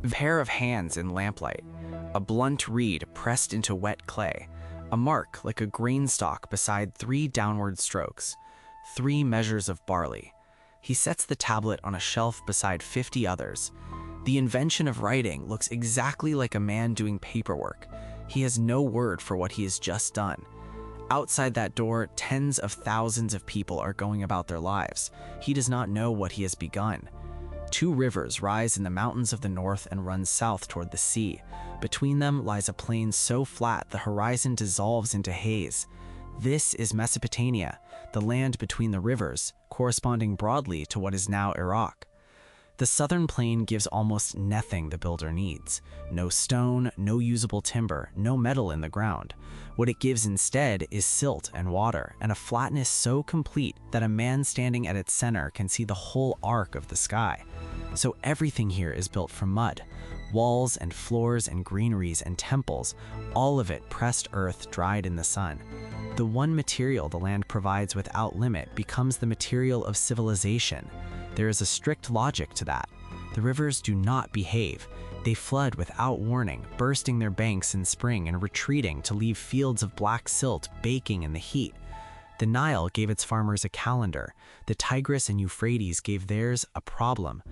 A pair of hands in lamplight, a blunt reed pressed into wet clay, a mark like a grain stalk beside 3 downward strokes, 3 measures of barley. He sets the tablet on a shelf beside 50 others. The invention of writing looks exactly like a man doing paperwork. He has no word for what he has just done. Outside that door, tens of thousands of people are going about their lives. He does not know what he has begun. 2 rivers rise in the mountains of the north and run south toward the sea. Between them lies a plain so flat the horizon dissolves into haze. This is Mesopotamia, the land between the rivers, corresponding broadly to what is now Iraq. The southern plain gives almost nothing the builder needs. No stone, no usable timber, no metal in the ground. What it gives instead is silt and water, and a flatness so complete that a man standing at its center can see the whole arc of the sky. So everything here is built from mud. Walls and floors and greeneries and temples, all of it pressed earth dried in the sun. The one material the land provides without limit becomes the material of civilization. There is a strict logic to that. The rivers do not behave. They flood without warning, bursting their banks in spring and retreating to leave fields of black silt baking in the heat. The Nile gave its farmers a calendar. The Tigris and Euphrates gave theirs a problem.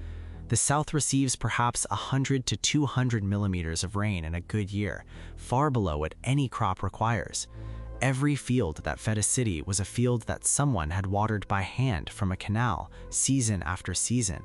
The south receives perhaps 100 to 200 millimeters of rain in a good year, far below what any crop requires. Every field that fed a city was a field that someone had watered by hand from a canal, season after season.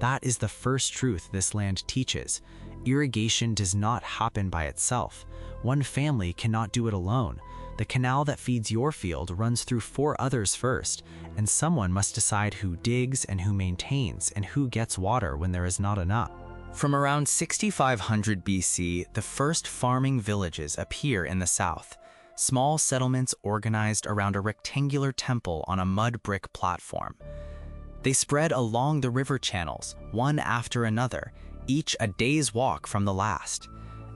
That is the first truth this land teaches. Irrigation does not happen by itself. One family cannot do it alone. The canal that feeds your field runs through 4 others first, and someone must decide who digs and who maintains and who gets water when there is not enough. From around 6500 BC, the first farming villages appear in the south. Small settlements organized around a rectangular temple on a mud brick platform. They spread along the river channels, one after another, each a day's walk from the last.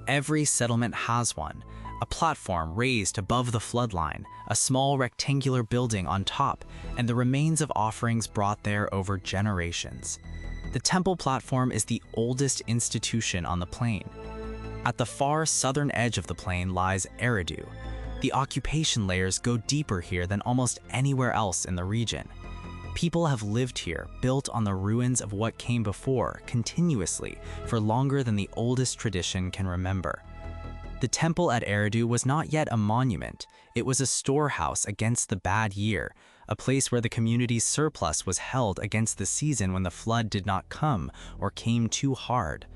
Every settlement has one, a platform raised above the floodline, a small rectangular building on top, and the remains of offerings brought there over generations. The temple platform is the oldest institution on the plain. At the far southern edge of the plain lies Eridu. The occupation layers go deeper here than almost anywhere else in the region. People have lived here, built on the ruins of what came before, continuously, for longer than the oldest tradition can remember. The temple at Eridu was not yet a monument. It was a storehouse against the bad year, a place where the community's surplus was held against the season when the flood did not come or came too hard.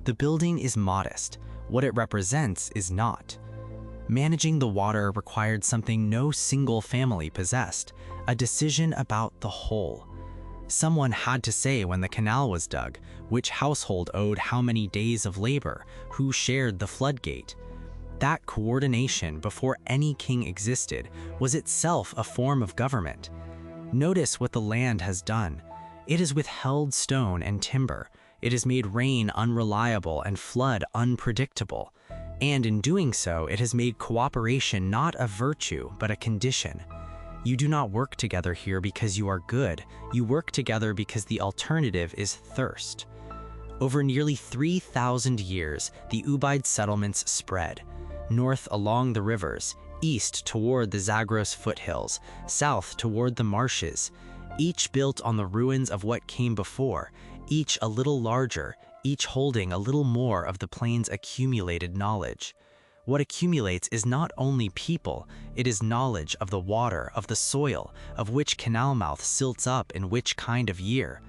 The building is modest. What it represents is not. Managing the water required something no single family possessed, a decision about the whole. Someone had to say when the canal was dug, which household owed how many days of labor, who shared the floodgate. That coordination before any king existed was itself a form of government. Notice what the land has done. It has withheld stone and timber. It has made rain unreliable and flood unpredictable. And in doing so, it has made cooperation not a virtue, but a condition. You do not work together here because you are good. You work together because the alternative is thirst. Over nearly 3,000 years, the Ubaid settlements spread. North along the rivers, east toward the Zagros foothills, south toward the marshes, each built on the ruins of what came before, each a little larger, each holding a little more of the plain's accumulated knowledge. What accumulates is not only people, it is knowledge of the water, of the soil, of which canal mouth silts up in which kind of year.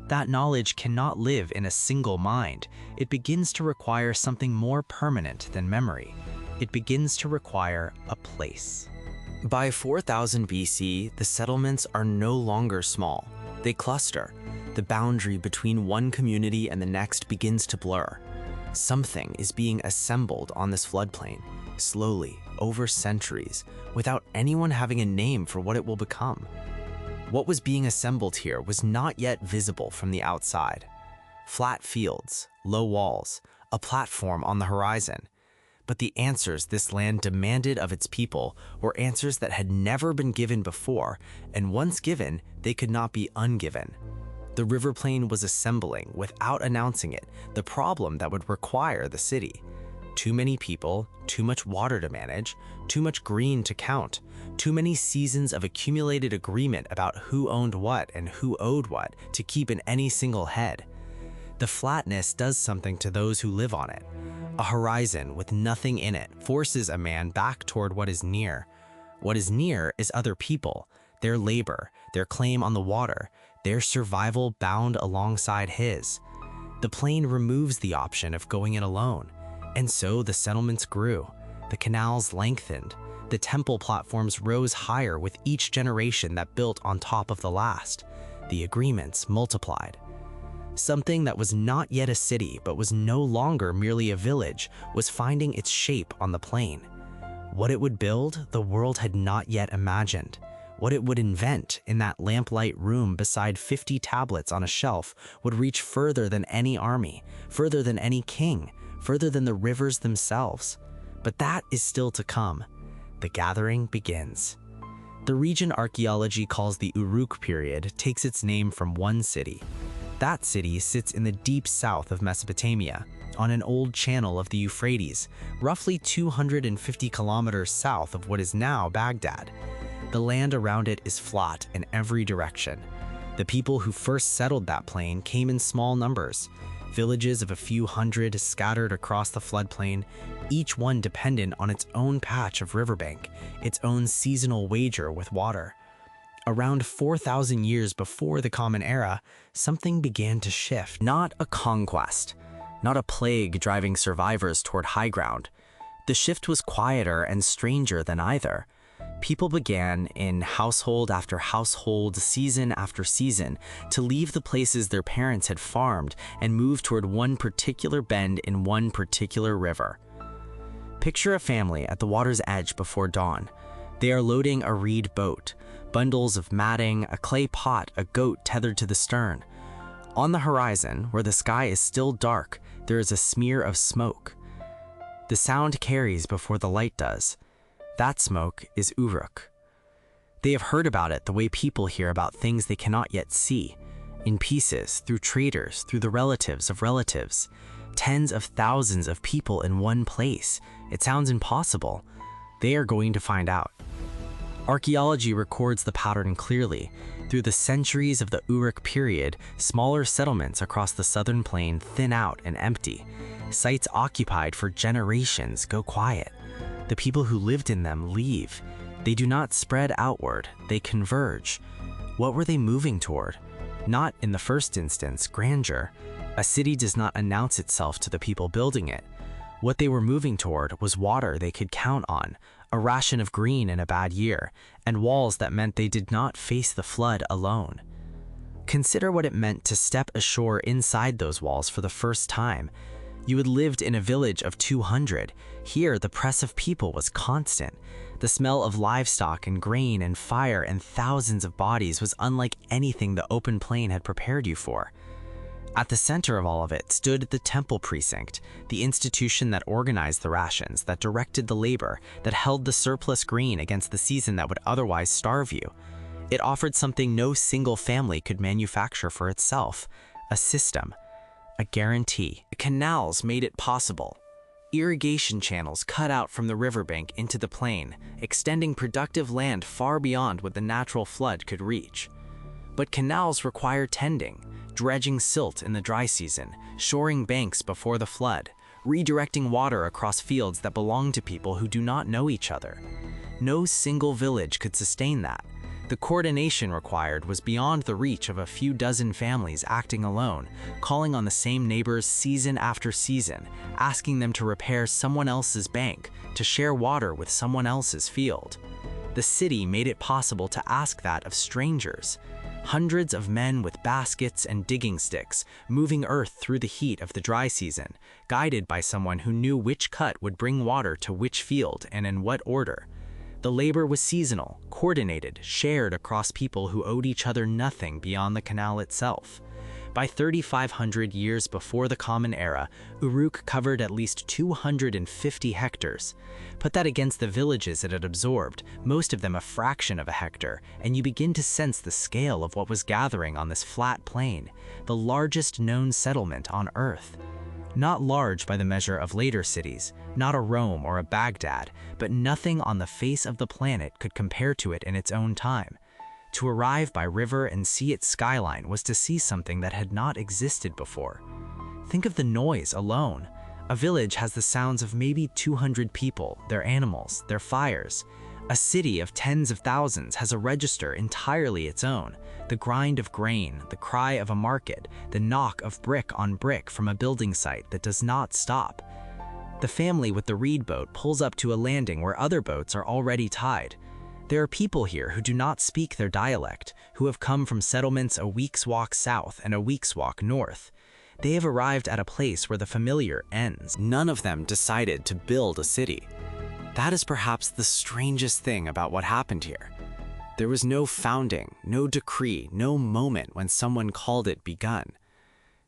That knowledge cannot live in a single mind. It begins to require something more permanent than memory. It begins to require a place. By 4000 BC, the settlements are no longer small. They cluster. The boundary between one community and the next begins to blur. Something is being assembled on this floodplain, slowly, over centuries, without anyone having a name for what it will become. What was being assembled here was not yet visible from the outside. Flat fields, low walls, a platform on the horizon. But the answers this land demanded of its people were answers that had never been given before, and once given, they could not be ungiven. The river plain was assembling, without announcing it, the problem that would require the city. Too many people, too much water to manage, too much green to count, too many seasons of accumulated agreement about who owned what and who owed what to keep in any single head. The flatness does something to those who live on it. A horizon with nothing in it forces a man back toward what is near. What is near is other people, their labor, their claim on the water, their survival bound alongside his. The plain removes the option of going it alone. And so the settlements grew, the canals lengthened, the temple platforms rose higher with each generation that built on top of the last. The agreements multiplied. Something that was not yet a city but was no longer merely a village was finding its shape on the plain. What it would build, the world had not yet imagined. What it would invent in that lamplight room beside 50 tablets on a shelf would reach further than any army, further than any king, further than the rivers themselves. But that is still to come. The gathering begins. The region archaeology calls the Uruk period takes its name from one city. That city sits in the deep south of Mesopotamia, on an old channel of the Euphrates, roughly 250 kilometers south of what is now Baghdad. The land around it is flat in every direction. The people who first settled that plain came in small numbers. Villages of a few hundred scattered across the floodplain, each one dependent on its own patch of riverbank, its own seasonal wager with water. Around 4,000 years before the Common Era, something began to shift. Not a conquest, not a plague driving survivors toward high ground. The shift was quieter and stranger than either. People began, in household after household, season after season, to leave the places their parents had farmed and move toward one particular bend in one particular river. Picture a family at the water's edge before dawn. They are loading a reed boat, bundles of matting, a clay pot, a goat tethered to the stern. On the horizon, where the sky is still dark, there is a smear of smoke. The sound carries before the light does. That smoke is Uruk. They have heard about it the way people hear about things they cannot yet see, in pieces, through traders, through the relatives of relatives. Tens of thousands of people in one place. It sounds impossible. They are going to find out. Archaeology records the pattern clearly. Through the centuries of the Uruk period, smaller settlements across the southern plain thin out and empty. Sites occupied for generations go quiet. The people who lived in them leave. They do not spread outward, they converge. What were they moving toward? Not, in the first instance, grandeur. A city does not announce itself to the people building it. What they were moving toward was water they could count on, a ration of green in a bad year, and walls that meant they did not face the flood alone. Consider what it meant to step ashore inside those walls for the first time. You had lived in a village of 200. Here, the press of people was constant. The smell of livestock and grain and fire and thousands of bodies was unlike anything the open plain had prepared you for. At the center of all of it stood the temple precinct, the institution that organized the rations, that directed the labor, that held the surplus grain against the season that would otherwise starve you. It offered something no single family could manufacture for itself, a system. A guarantee. Canals made it possible. Irrigation channels cut out from the riverbank into the plain, extending productive land far beyond what the natural flood could reach. But canals require tending, dredging silt in the dry season, shoring banks before the flood, redirecting water across fields that belong to people who do not know each other. No single village could sustain that. The coordination required was beyond the reach of a few dozen families acting alone, calling on the same neighbors season after season, asking them to repair someone else's bank, to share water with someone else's field. The city made it possible to ask that of strangers. Hundreds of men with baskets and digging sticks, moving earth through the heat of the dry season, guided by someone who knew which cut would bring water to which field and in what order. The labor was seasonal, coordinated, shared across people who owed each other nothing beyond the canal itself. By 3,500 years before the Common Era, Uruk covered at least 250 hectares. Put that against the villages it had absorbed, most of them a fraction of a hectare, and you begin to sense the scale of what was gathering on this flat plain, the largest known settlement on Earth. Not large by the measure of later cities, not a Rome or a Baghdad, but nothing on the face of the planet could compare to it in its own time. To arrive by river and see its skyline was to see something that had not existed before. Think of the noise alone. A village has the sounds of maybe 200 people, their animals, their fires. A city of tens of thousands has a register entirely its own. The grind of grain, the cry of a market, the knock of brick on brick from a building site that does not stop. The family with the reed boat pulls up to a landing where other boats are already tied. There are people here who do not speak their dialect, who have come from settlements a week's walk south and a week's walk north. They have arrived at a place where the familiar ends. None of them decided to build a city. That is perhaps the strangest thing about what happened here. There was no founding, no decree, no moment when someone called it begun.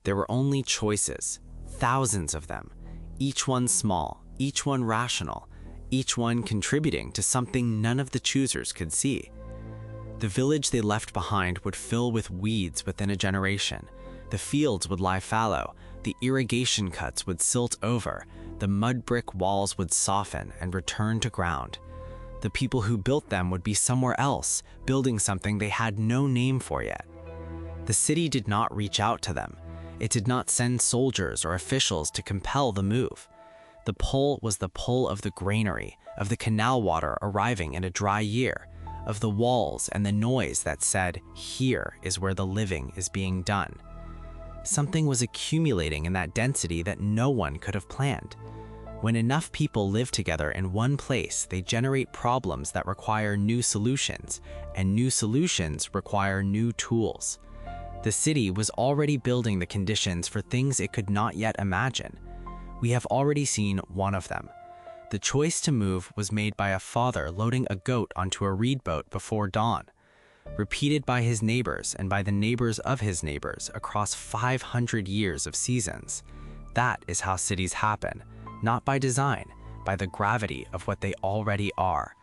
There were only choices, thousands of them, each one small, each one rational, each one contributing to something none of the choosers could see. The village they left behind would fill with weeds within a generation. The fields would lie fallow, the irrigation cuts would silt over, the mud brick walls would soften and return to ground. The people who built them would be somewhere else, building something they had no name for yet. The city did not reach out to them. It did not send soldiers or officials to compel the move. The pull was the pull of the granary, of the canal water arriving in a dry year, of the walls and the noise that said, "Here is where the living is being done." Something was accumulating in that density that no one could have planned. When enough people live together in one place, they generate problems that require new solutions, and new solutions require new tools. The city was already building the conditions for things it could not yet imagine. We have already seen one of them. The choice to move was made by a father loading a goat onto a reed boat before dawn, repeated by his neighbors and by the neighbors of his neighbors across 500 years of seasons. That is how cities happen. Not by design, by the gravity of what they already are.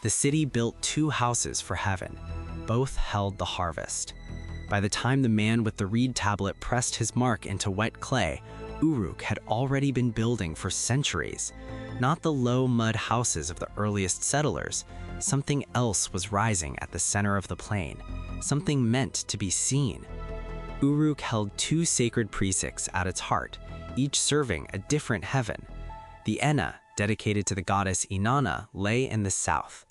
The city built 2 houses for heaven. Both held the harvest. By the time the man with the reed tablet pressed his mark into wet clay, Uruk had already been building for centuries. Not the low mud houses of the earliest settlers. Something else was rising at the center of the plain. Something meant to be seen. Uruk held 2 sacred precincts at its heart, each serving a different heaven. The Enna, dedicated to the goddess Inanna, lay in the south.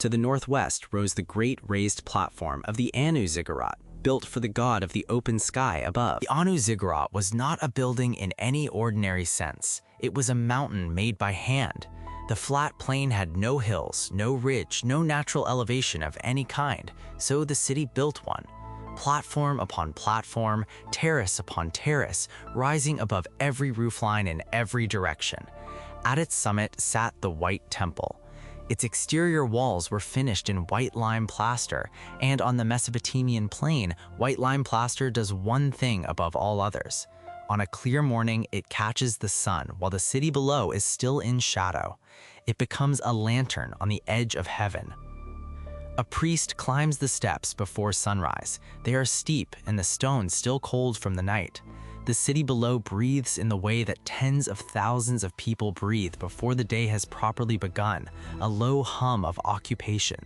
To the northwest rose the great raised platform of the Anu ziggurat, built for the god of the open sky above. The Anu ziggurat was not a building in any ordinary sense. It was a mountain made by hand. The flat plain had no hills, no ridge, no natural elevation of any kind, so the city built one. Platform upon platform, terrace upon terrace, rising above every roofline in every direction. At its summit sat the White Temple. Its exterior walls were finished in white lime plaster, and on the Mesopotamian plain, white lime plaster does one thing above all others. On a clear morning, it catches the sun while the city below is still in shadow. It becomes a lantern on the edge of heaven. A priest climbs the steps before sunrise. They are steep and the stones still cold from the night. The city below breathes in the way that tens of thousands of people breathe before the day has properly begun, a low hum of occupation.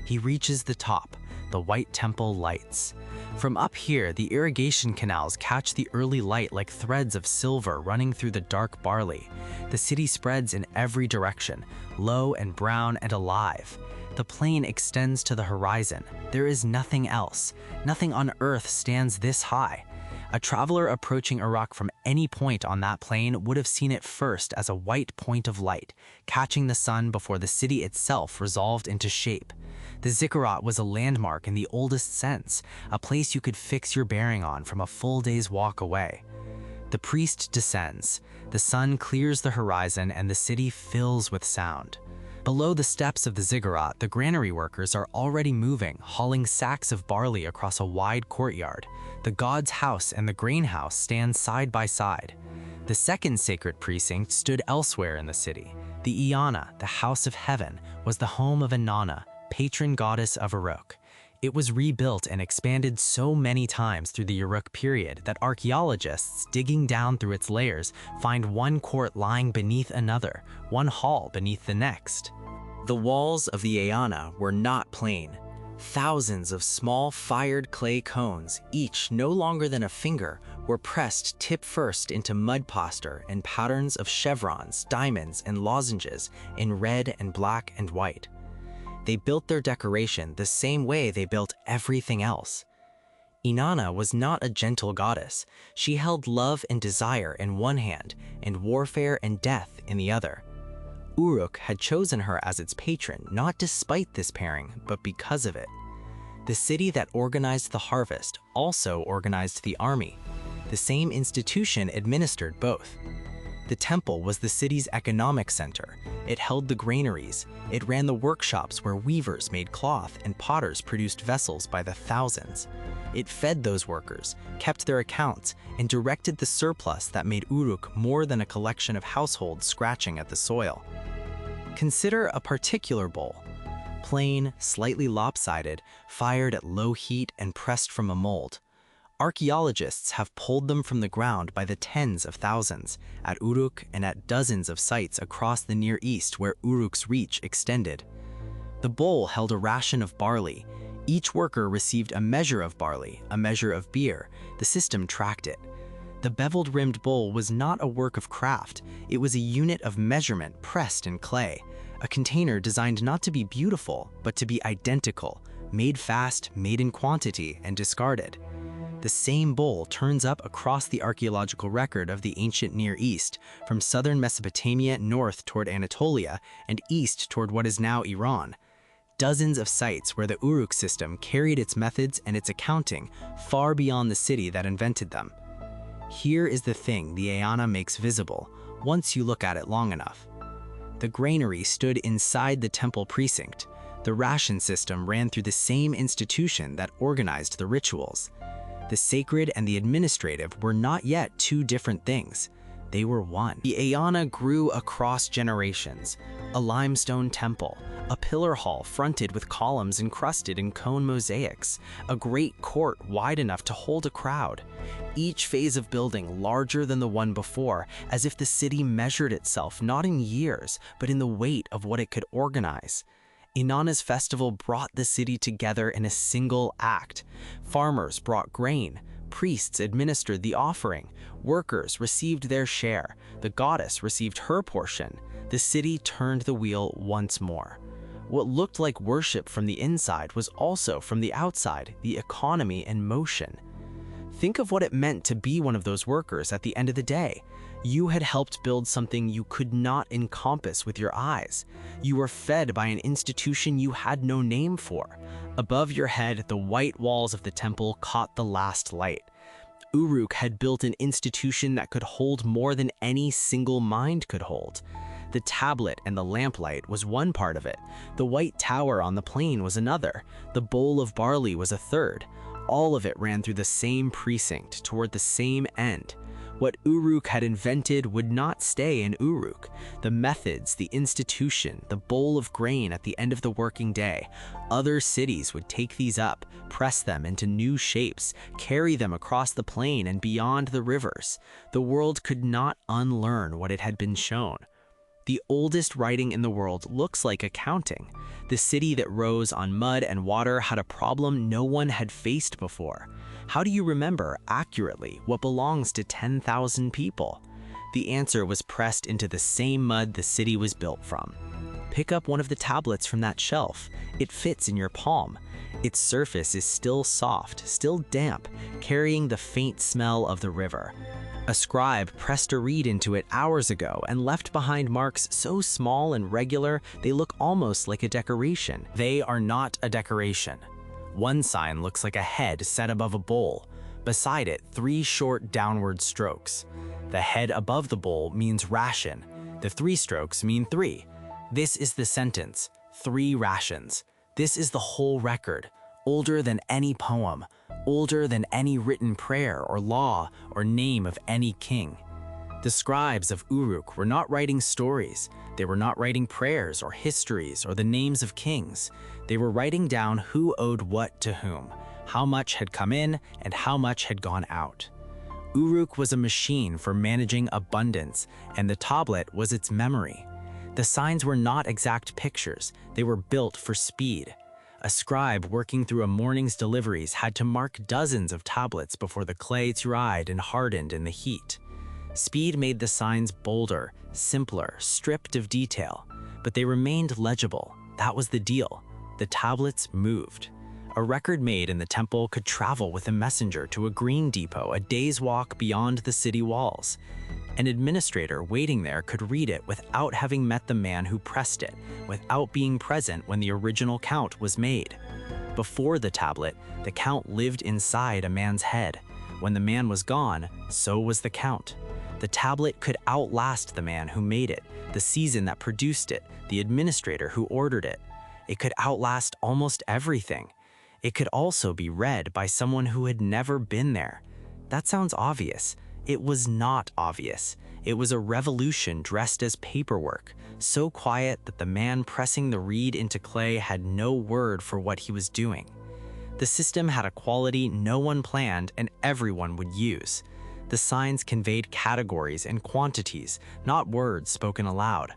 He reaches the top. The White Temple lights. From up here, the irrigation canals catch the early light like threads of silver running through the dark barley. The city spreads in every direction, low and brown and alive. The plain extends to the horizon. There is nothing else. Nothing on earth stands this high. A traveler approaching Uruk from any point on that plain would have seen it first as a white point of light, catching the sun before the city itself resolved into shape. The ziggurat was a landmark in the oldest sense, a place you could fix your bearing on from a full day's walk away. The priest descends. The sun clears the horizon and the city fills with sound. Below the steps of the ziggurat, the granary workers are already moving, hauling sacks of barley across a wide courtyard. The god's house and the grain house stand side by side. The second sacred precinct stood elsewhere in the city. The Iana, the house of heaven, was the home of Inanna, patron goddess of Uruk. It was rebuilt and expanded so many times through the Uruk period that archaeologists digging down through its layers find one court lying beneath another, one hall beneath the next. The walls of the Iana were not plain. Thousands of small fired clay cones, each no longer than a finger, were pressed tip first into mud plaster and patterns of chevrons, diamonds, and lozenges in red and black and white. They built their decoration the same way they built everything else. Inanna was not a gentle goddess. She held love and desire in one hand and warfare and death in the other. Uruk had chosen her as its patron not despite this pairing, but because of it. The city that organized the harvest also organized the army. The same institution administered both. The temple was the city's economic center. It held the granaries. It ran the workshops where weavers made cloth and potters produced vessels by the thousands. It fed those workers, kept their accounts, and directed the surplus that made Uruk more than a collection of households scratching at the soil. Consider a particular bowl. Plain, slightly lopsided, fired at low heat and pressed from a mold. Archaeologists have pulled them from the ground by the tens of thousands, at Uruk and at dozens of sites across the Near East where Uruk's reach extended. The bowl held a ration of barley. Each worker received a measure of barley, a measure of beer. The system tracked it. The beveled-rimmed bowl was not a work of craft. It was a unit of measurement pressed in clay, a container designed not to be beautiful, but to be identical, made fast, made in quantity, and discarded. The same bowl turns up across the archaeological record of the ancient Near East, from southern Mesopotamia north toward Anatolia and east toward what is now Iran. Dozens of sites where the Uruk system carried its methods and its accounting far beyond the city that invented them. Here is the thing the Iana makes visible, once you look at it long enough. The granary stood inside the temple precinct. The ration system ran through the same institution that organized the rituals. The sacred and the administrative were not yet two different things. They were one. The Iana grew across generations. A limestone temple, a pillar hall fronted with columns encrusted in cone mosaics, a great court wide enough to hold a crowd. Each phase of building larger than the one before, as if the city measured itself not in years, but in the weight of what it could organize. Inanna's festival brought the city together in a single act. Farmers brought grain, priests administered the offering, workers received their share, the goddess received her portion. The city turned the wheel once more. What looked like worship from the inside was also from the outside, the economy in motion. Think of what it meant to be one of those workers at the end of the day. You had helped build something you could not encompass with your eyes. You were fed by an institution you had no name for. Above your head, the white walls of the temple caught the last light. Uruk had built an institution that could hold more than any single mind could hold. The tablet and the lamplight was one part of it. The white tower on the plain was another. The bowl of barley was a third. All of it ran through the same precinct, toward the same end. What Uruk had invented would not stay in Uruk. The methods, the institution, the bowl of grain at the end of the working day. Other cities would take these up, press them into new shapes, carry them across the plain and beyond the rivers. The world could not unlearn what it had been shown. The oldest writing in the world looks like accounting. The city that rose on mud and water had a problem no one had faced before. How do you remember accurately what belongs to 10,000 people? The answer was pressed into the same mud the city was built from. Pick up one of the tablets from that shelf. It fits in your palm. Its surface is still soft, still damp, carrying the faint smell of the river. A scribe pressed a reed into it hours ago and left behind marks so small and regular they look almost like a decoration. They are not a decoration. One sign looks like a head set above a bowl. Beside it, 3 short downward strokes. The head above the bowl means ration. The 3 strokes mean 3. This is the sentence, 3 rations. This is the whole record, older than any poem, older than any written prayer or law or name of any king. The scribes of Uruk were not writing stories. They were not writing prayers or histories or the names of kings. They were writing down who owed what to whom, how much had come in and how much had gone out. Uruk was a machine for managing abundance, and the tablet was its memory. The signs were not exact pictures. They were built for speed. A scribe working through a morning's deliveries had to mark dozens of tablets before the clay dried and hardened in the heat. Speed made the signs bolder, simpler, stripped of detail, but they remained legible. That was the deal. The tablets moved. A record made in the temple could travel with a messenger to a grain depot a day's walk beyond the city walls. An administrator waiting there could read it without having met the man who pressed it, without being present when the original count was made. Before the tablet, the count lived inside a man's head. When the man was gone, so was the count. The tablet could outlast the man who made it, the season that produced it, the administrator who ordered it. It could outlast almost everything. It could also be read by someone who had never been there. That sounds obvious. It was not obvious. It was a revolution dressed as paperwork, so quiet that the man pressing the reed into clay had no word for what he was doing. The system had a quality no one planned and everyone would use. The signs conveyed categories and quantities, not words spoken aloud.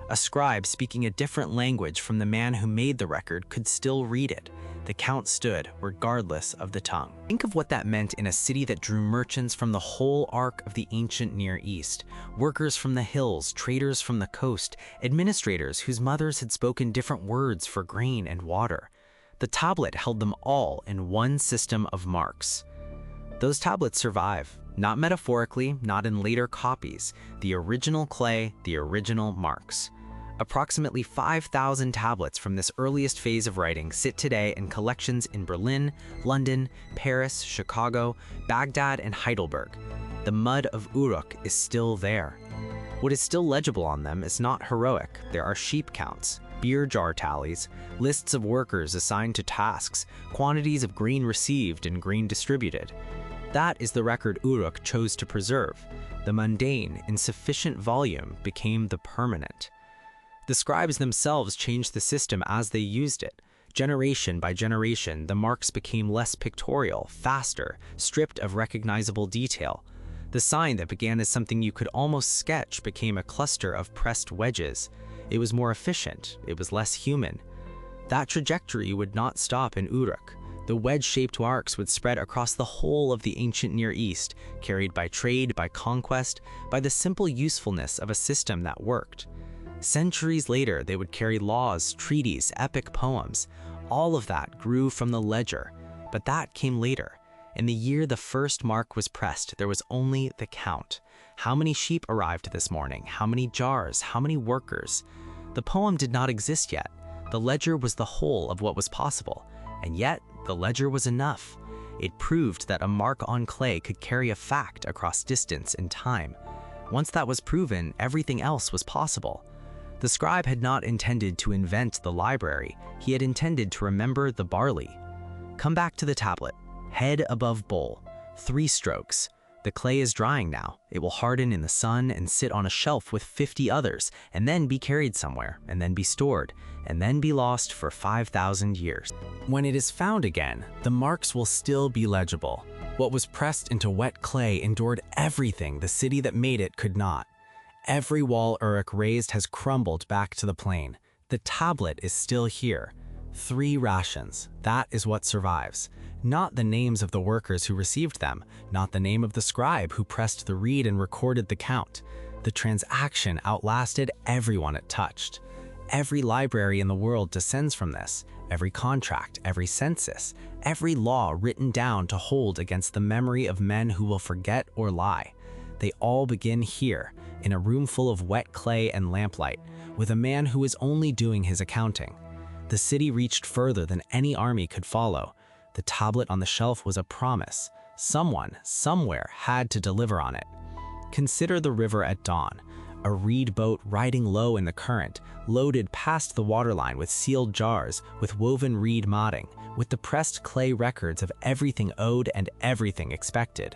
A scribe speaking a different language from the man who made the record could still read it. The count stood regardless of the tongue. Think of what that meant in a city that drew merchants from the whole arc of the ancient Near East, workers from the hills, traders from the coast, administrators whose mothers had spoken different words for grain and water. The tablet held them all in one system of marks. Those tablets survive, not metaphorically, not in later copies, the original clay, the original marks. Approximately 5,000 tablets from this earliest phase of writing sit today in collections in Berlin, London, Paris, Chicago, Baghdad, and Heidelberg. The mud of Uruk is still there. What is still legible on them is not heroic. There are sheep counts, beer jar tallies, lists of workers assigned to tasks, quantities of grain received and grain distributed. That is the record Uruk chose to preserve. The mundane, in sufficient volume, became the permanent. The scribes themselves changed the system as they used it. Generation by generation, the marks became less pictorial, faster, stripped of recognizable detail. The sign that began as something you could almost sketch became a cluster of pressed wedges. It was more efficient, it was less human. That trajectory would not stop in Uruk. The wedge-shaped marks would spread across the whole of the ancient Near East, carried by trade, by conquest, by the simple usefulness of a system that worked. Centuries later, they would carry laws, treaties, epic poems. All of that grew from the ledger, but that came later. In the year the first mark was pressed, there was only the count. How many sheep arrived this morning? How many jars? How many workers? The poem did not exist yet. The ledger was the whole of what was possible, and yet the ledger was enough. It proved that a mark on clay could carry a fact across distance and time. Once that was proven, everything else was possible. The scribe had not intended to invent the library. He had intended to remember the barley. Come back to the tablet. Head above bowl. 3 strokes. The clay is drying now. It will harden in the sun and sit on a shelf with 50 others, and then be carried somewhere, and then be stored, and then be lost for 5,000 years. When it is found again, the marks will still be legible. What was pressed into wet clay endured everything the city that made it could not. Every wall Uruk raised has crumbled back to the plain. The tablet is still here. 3 rations, that is what survives. Not the names of the workers who received them, not the name of the scribe who pressed the reed and recorded the count. The transaction outlasted everyone it touched. Every library in the world descends from this, every contract, every census, every law written down to hold against the memory of men who will forget or lie. They all begin here, in a room full of wet clay and lamplight, with a man who is only doing his accounting. The city reached further than any army could follow. The tablet on the shelf was a promise. Someone, somewhere, had to deliver on it. Consider the river at dawn. a reed boat riding low in the current, loaded past the waterline with sealed jars, with woven reed modding, with the pressed clay records of everything owed and everything expected.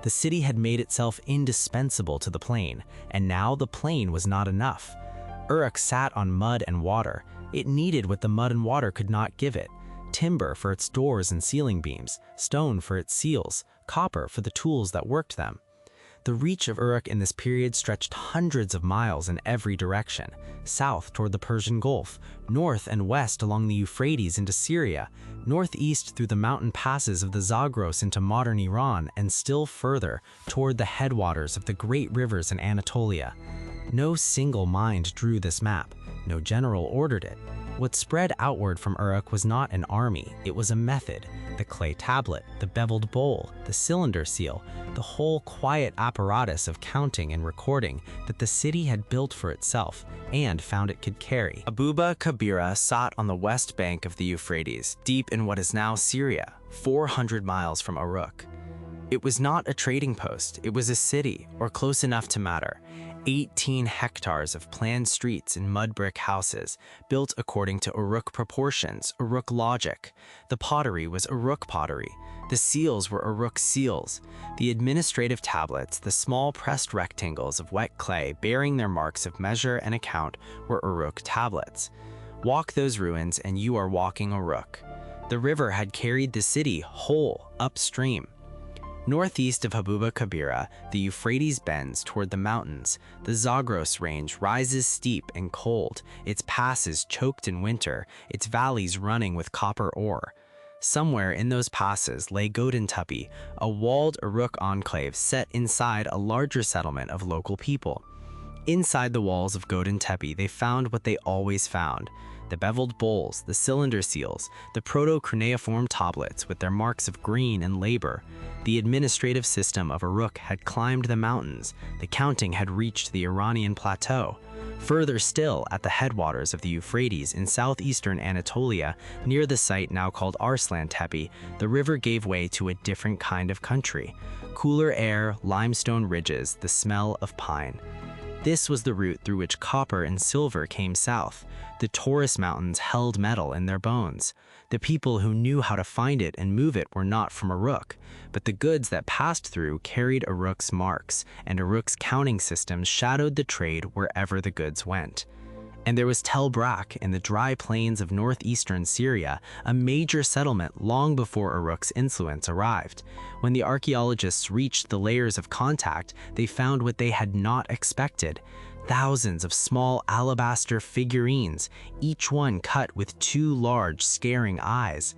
The city had made itself indispensable to the plain, and now the plain was not enough. Uruk sat on mud and water. It needed what the mud and water could not give it: timber for its doors and ceiling beams, stone for its seals, copper for the tools that worked them. The reach of Uruk in this period stretched hundreds of miles in every direction: south toward the Persian Gulf, north and west along the Euphrates into Syria, northeast through the mountain passes of the Zagros into modern Iran, and still further toward the headwaters of the great rivers in Anatolia. No single mind drew this map. No general ordered it. What spread outward from Uruk was not an army, it was a method. The clay tablet, the beveled bowl, the cylinder seal, the whole quiet apparatus of counting and recording that the city had built for itself and found it could carry. Abuba Kabira sat on the west bank of the Euphrates, deep in what is now Syria, 400 miles from Uruk. It was not a trading post, it was a city, or close enough to matter. 18 hectares of planned streets and mud brick houses, built according to Uruk proportions, Uruk logic. The pottery was Uruk pottery. The seals were Uruk seals. The administrative tablets, the small pressed rectangles of wet clay bearing their marks of measure and account, were Uruk tablets. Walk those ruins and you are walking Uruk. The river had carried the city whole upstream. Northeast of Habuba Kabira, the Euphrates bends toward the mountains. The Zagros range rises steep and cold, its passes choked in winter, its valleys running with copper ore. Somewhere in those passes lay Godin-Tepe, a walled Uruk enclave set inside a larger settlement of local people. Inside the walls of Godin-Tepe, they found what they always found: the beveled bowls, the cylinder seals, the proto-cuneiform tablets with their marks of green and labor. The administrative system of Uruk had climbed the mountains. The counting had reached the Iranian plateau. Further still, at the headwaters of the Euphrates in southeastern Anatolia, near the site now called Arslan-Tepe, the river gave way to a different kind of country. Cooler air, limestone ridges, the smell of pine. This was the route through which copper and silver came south. The Taurus Mountains held metal in their bones. The people who knew how to find it and move it were not from Uruk, but the goods that passed through carried Uruk's marks, and Uruk's counting systems shadowed the trade wherever the goods went. And there was Tel Brak in the dry plains of northeastern Syria, a major settlement long before Uruk's influence arrived. When the archaeologists reached the layers of contact, they found what they had not expected: thousands of small alabaster figurines, each one cut with two large, staring eyes.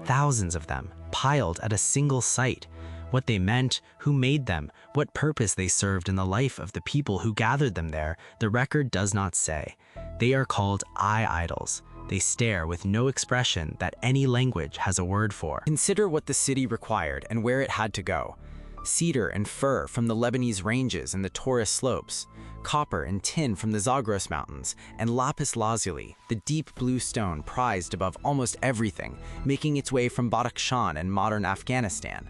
Thousands of them, piled at a single site. What they meant, who made them, what purpose they served in the life of the people who gathered them there, the record does not say. They are called eye idols. They stare with no expression that any language has a word for. Consider what the city required and where it had to go. Cedar and fir from the Lebanese ranges and the Taurus slopes, copper and tin from the Zagros mountains, and lapis lazuli, the deep blue stone prized above almost everything, making its way from Badakhshan and modern Afghanistan.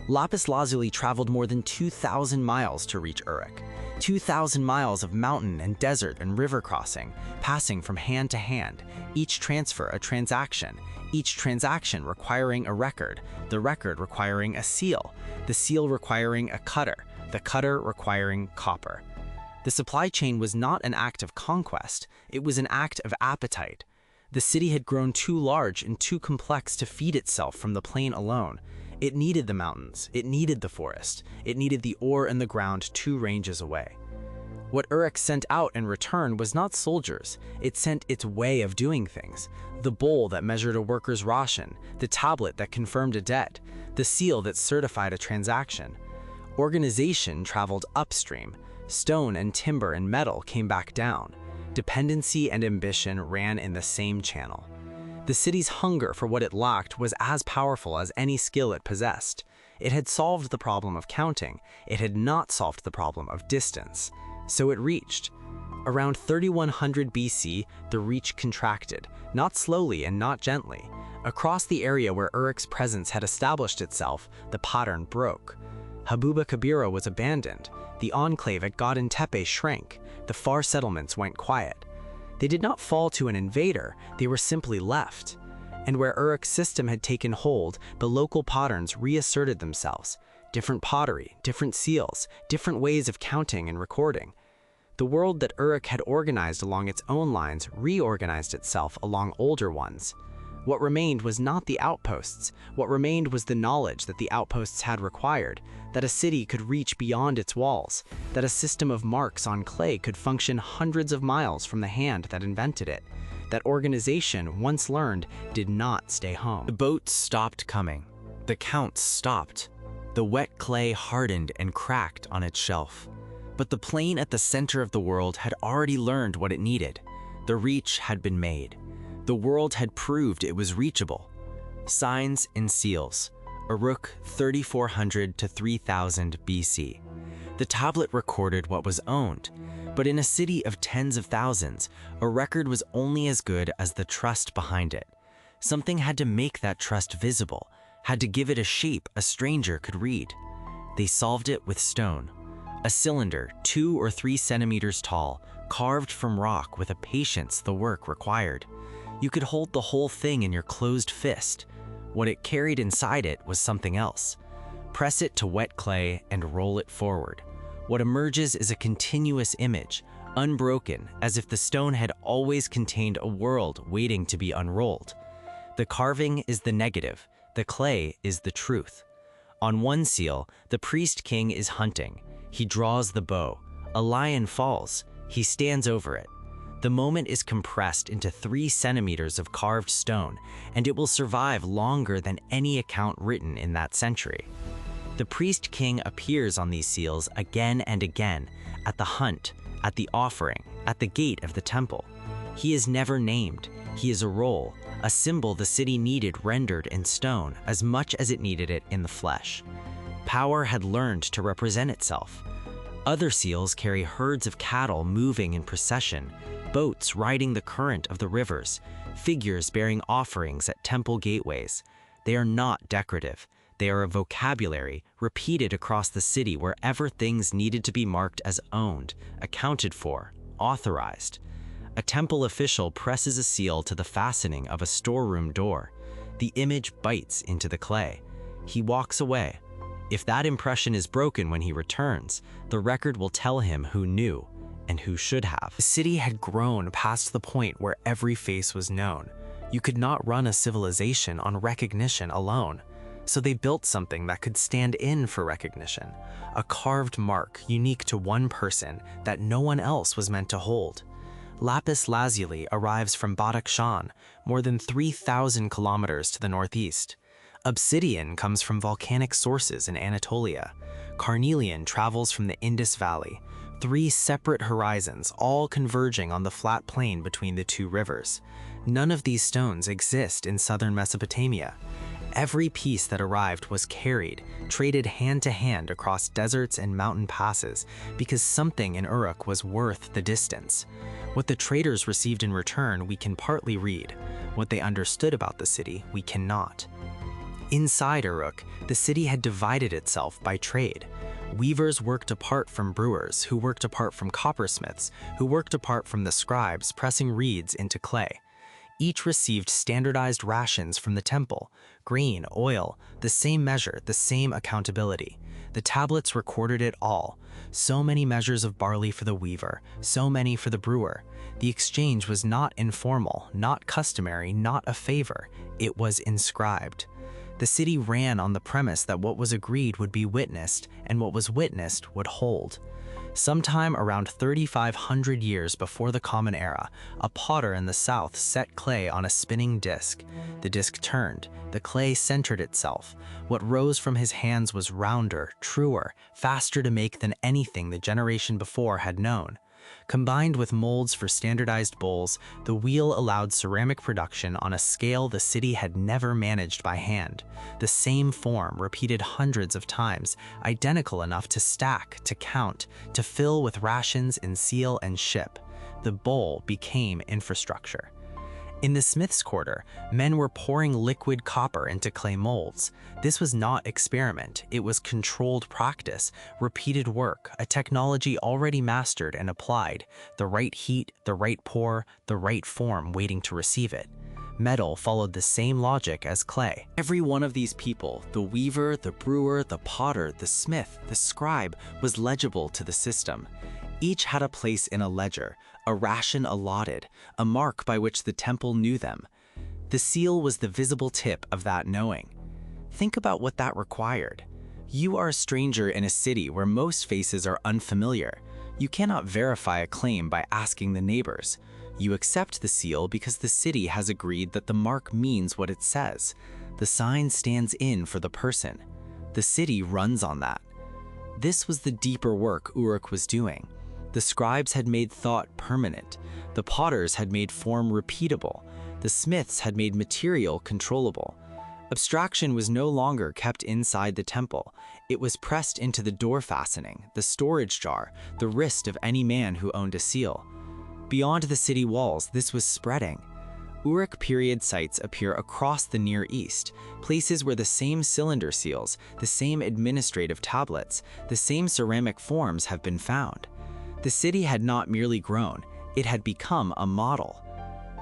Lapis lazuli traveled more than 2,000 miles to reach Uruk. 2,000 miles of mountain and desert and river crossing, passing from hand to hand, each transfer a transaction, each transaction requiring a record, the record requiring a seal, the seal requiring a cutter, the cutter requiring copper. The supply chain was not an act of conquest, it was an act of appetite. The city had grown too large and too complex to feed itself from the plain alone. It needed the mountains, it needed the forest, it needed the ore in the ground 2 ranges away. What Uruk sent out in return was not soldiers, it sent its way of doing things. The bowl that measured a worker's ration, the tablet that confirmed a debt, the seal that certified a transaction. Organization traveled upstream, stone and timber and metal came back down. Dependency and ambition ran in the same channel. The city's hunger for what it lacked was as powerful as any skill it possessed. It had solved the problem of counting, it had not solved the problem of distance. So it reached. Around 3100 BC, the reach contracted, not slowly and not gently. Across the area where Uruk's presence had established itself, the pattern broke. Habuba Kabira was abandoned, the enclave at Godin Tepe shrank, the far settlements went quiet. They did not fall to an invader, they were simply left. And where Uruk's system had taken hold, the local patterns reasserted themselves. Different pottery, different seals, different ways of counting and recording. The world that Uruk had organized along its own lines reorganized itself along older ones. What remained was not the outposts. What remained was the knowledge that the outposts had required, that a city could reach beyond its walls, that a system of marks on clay could function hundreds of miles from the hand that invented it, that organization, once learned, did not stay home. The boats stopped coming. The counts stopped. The wet clay hardened and cracked on its shelf. But the plain at the center of the world had already learned what it needed. The reach had been made. The world had proved it was reachable. Signs and seals. Uruk 3400 to 3000 BC. The tablet recorded what was owned, but in a city of tens of thousands, a record was only as good as the trust behind it. Something had to make that trust visible, had to give it a shape a stranger could read. They solved it with stone. A cylinder 2 or 3 centimeters tall, carved from rock with a patience the work required. You could hold the whole thing in your closed fist. What it carried inside it was something else. Press it to wet clay and roll it forward. What emerges is a continuous image, unbroken, as if the stone had always contained a world waiting to be unrolled. The carving is the negative, the clay is the truth. On one seal, the priest king is hunting. He draws the bow. A lion falls. He stands over it. The moment is compressed into 3 centimeters of carved stone, and it will survive longer than any account written in that century. The priest king appears on these seals again and again, at the hunt, at the offering, at the gate of the temple. He is never named. He is a role, a symbol the city needed rendered in stone as much as it needed it in the flesh. Power had learned to represent itself. Other seals carry herds of cattle moving in procession, boats riding the current of the rivers, figures bearing offerings at temple gateways. They are not decorative. They are a vocabulary repeated across the city wherever things needed to be marked as owned, accounted for, authorized. A temple official presses a seal to the fastening of a storeroom door. The image bites into the clay. He walks away. If that impression is broken when he returns, the record will tell him who knew and who should have. The city had grown past the point where every face was known. You could not run a civilization on recognition alone. So they built something that could stand in for recognition, a carved mark unique to one person that no one else was meant to hold. Lapis lazuli arrives from Badakhshan, more than 3,000 kilometers to the northeast. Obsidian comes from volcanic sources in Anatolia. Carnelian travels from the Indus Valley, 3 separate horizons all converging on the flat plain between the 2 rivers. None of these stones exist in southern Mesopotamia. Every piece that arrived was carried, traded hand to hand across deserts and mountain passes because something in Uruk was worth the distance. What the traders received in return we can partly read. What they understood about the city we cannot. Inside Uruk, the city had divided itself by trade. Weavers worked apart from brewers, who worked apart from coppersmiths, who worked apart from the scribes pressing reeds into clay. Each received standardized rations from the temple, grain, oil, the same measure, the same accountability. The tablets recorded it all. So many measures of barley for the weaver, so many for the brewer. The exchange was not informal, not customary, not a favor. It was inscribed. The city ran on the premise that what was agreed would be witnessed, and what was witnessed would hold. Sometime around 3,500 years before the Common Era, a potter in the south set clay on a spinning disc. The disc turned. The clay centered itself. What rose from his hands was rounder, truer, faster to make than anything the generation before had known. Combined with molds for standardized bowls, the wheel allowed ceramic production on a scale the city had never managed by hand. The same form repeated hundreds of times, identical enough to stack, to count, to fill with rations and seal and ship. The bowl became infrastructure. In the smith's quarter, men were pouring liquid copper into clay molds. This was not experiment, it was controlled practice, repeated work, a technology already mastered and applied, the right heat, the right pour, the right form waiting to receive it. Metal followed the same logic as clay. Every one of these people, the weaver, the brewer, the potter, the smith, the scribe, was legible to the system. Each had a place in a ledger, a ration allotted, a mark by which the temple knew them. The seal was the visible tip of that knowing. Think about what that required. You are a stranger in a city where most faces are unfamiliar. You cannot verify a claim by asking the neighbors. You accept the seal because the city has agreed that the mark means what it says. The sign stands in for the person. The city runs on that. This was the deeper work Uruk was doing. The scribes had made thought permanent. The potters had made form repeatable. The smiths had made material controllable. Abstraction was no longer kept inside the temple. It was pressed into the door fastening, the storage jar, the wrist of any man who owned a seal. Beyond the city walls, this was spreading. Uruk period sites appear across the Near East, places where the same cylinder seals, the same administrative tablets, the same ceramic forms have been found. The city had not merely grown, it had become a model.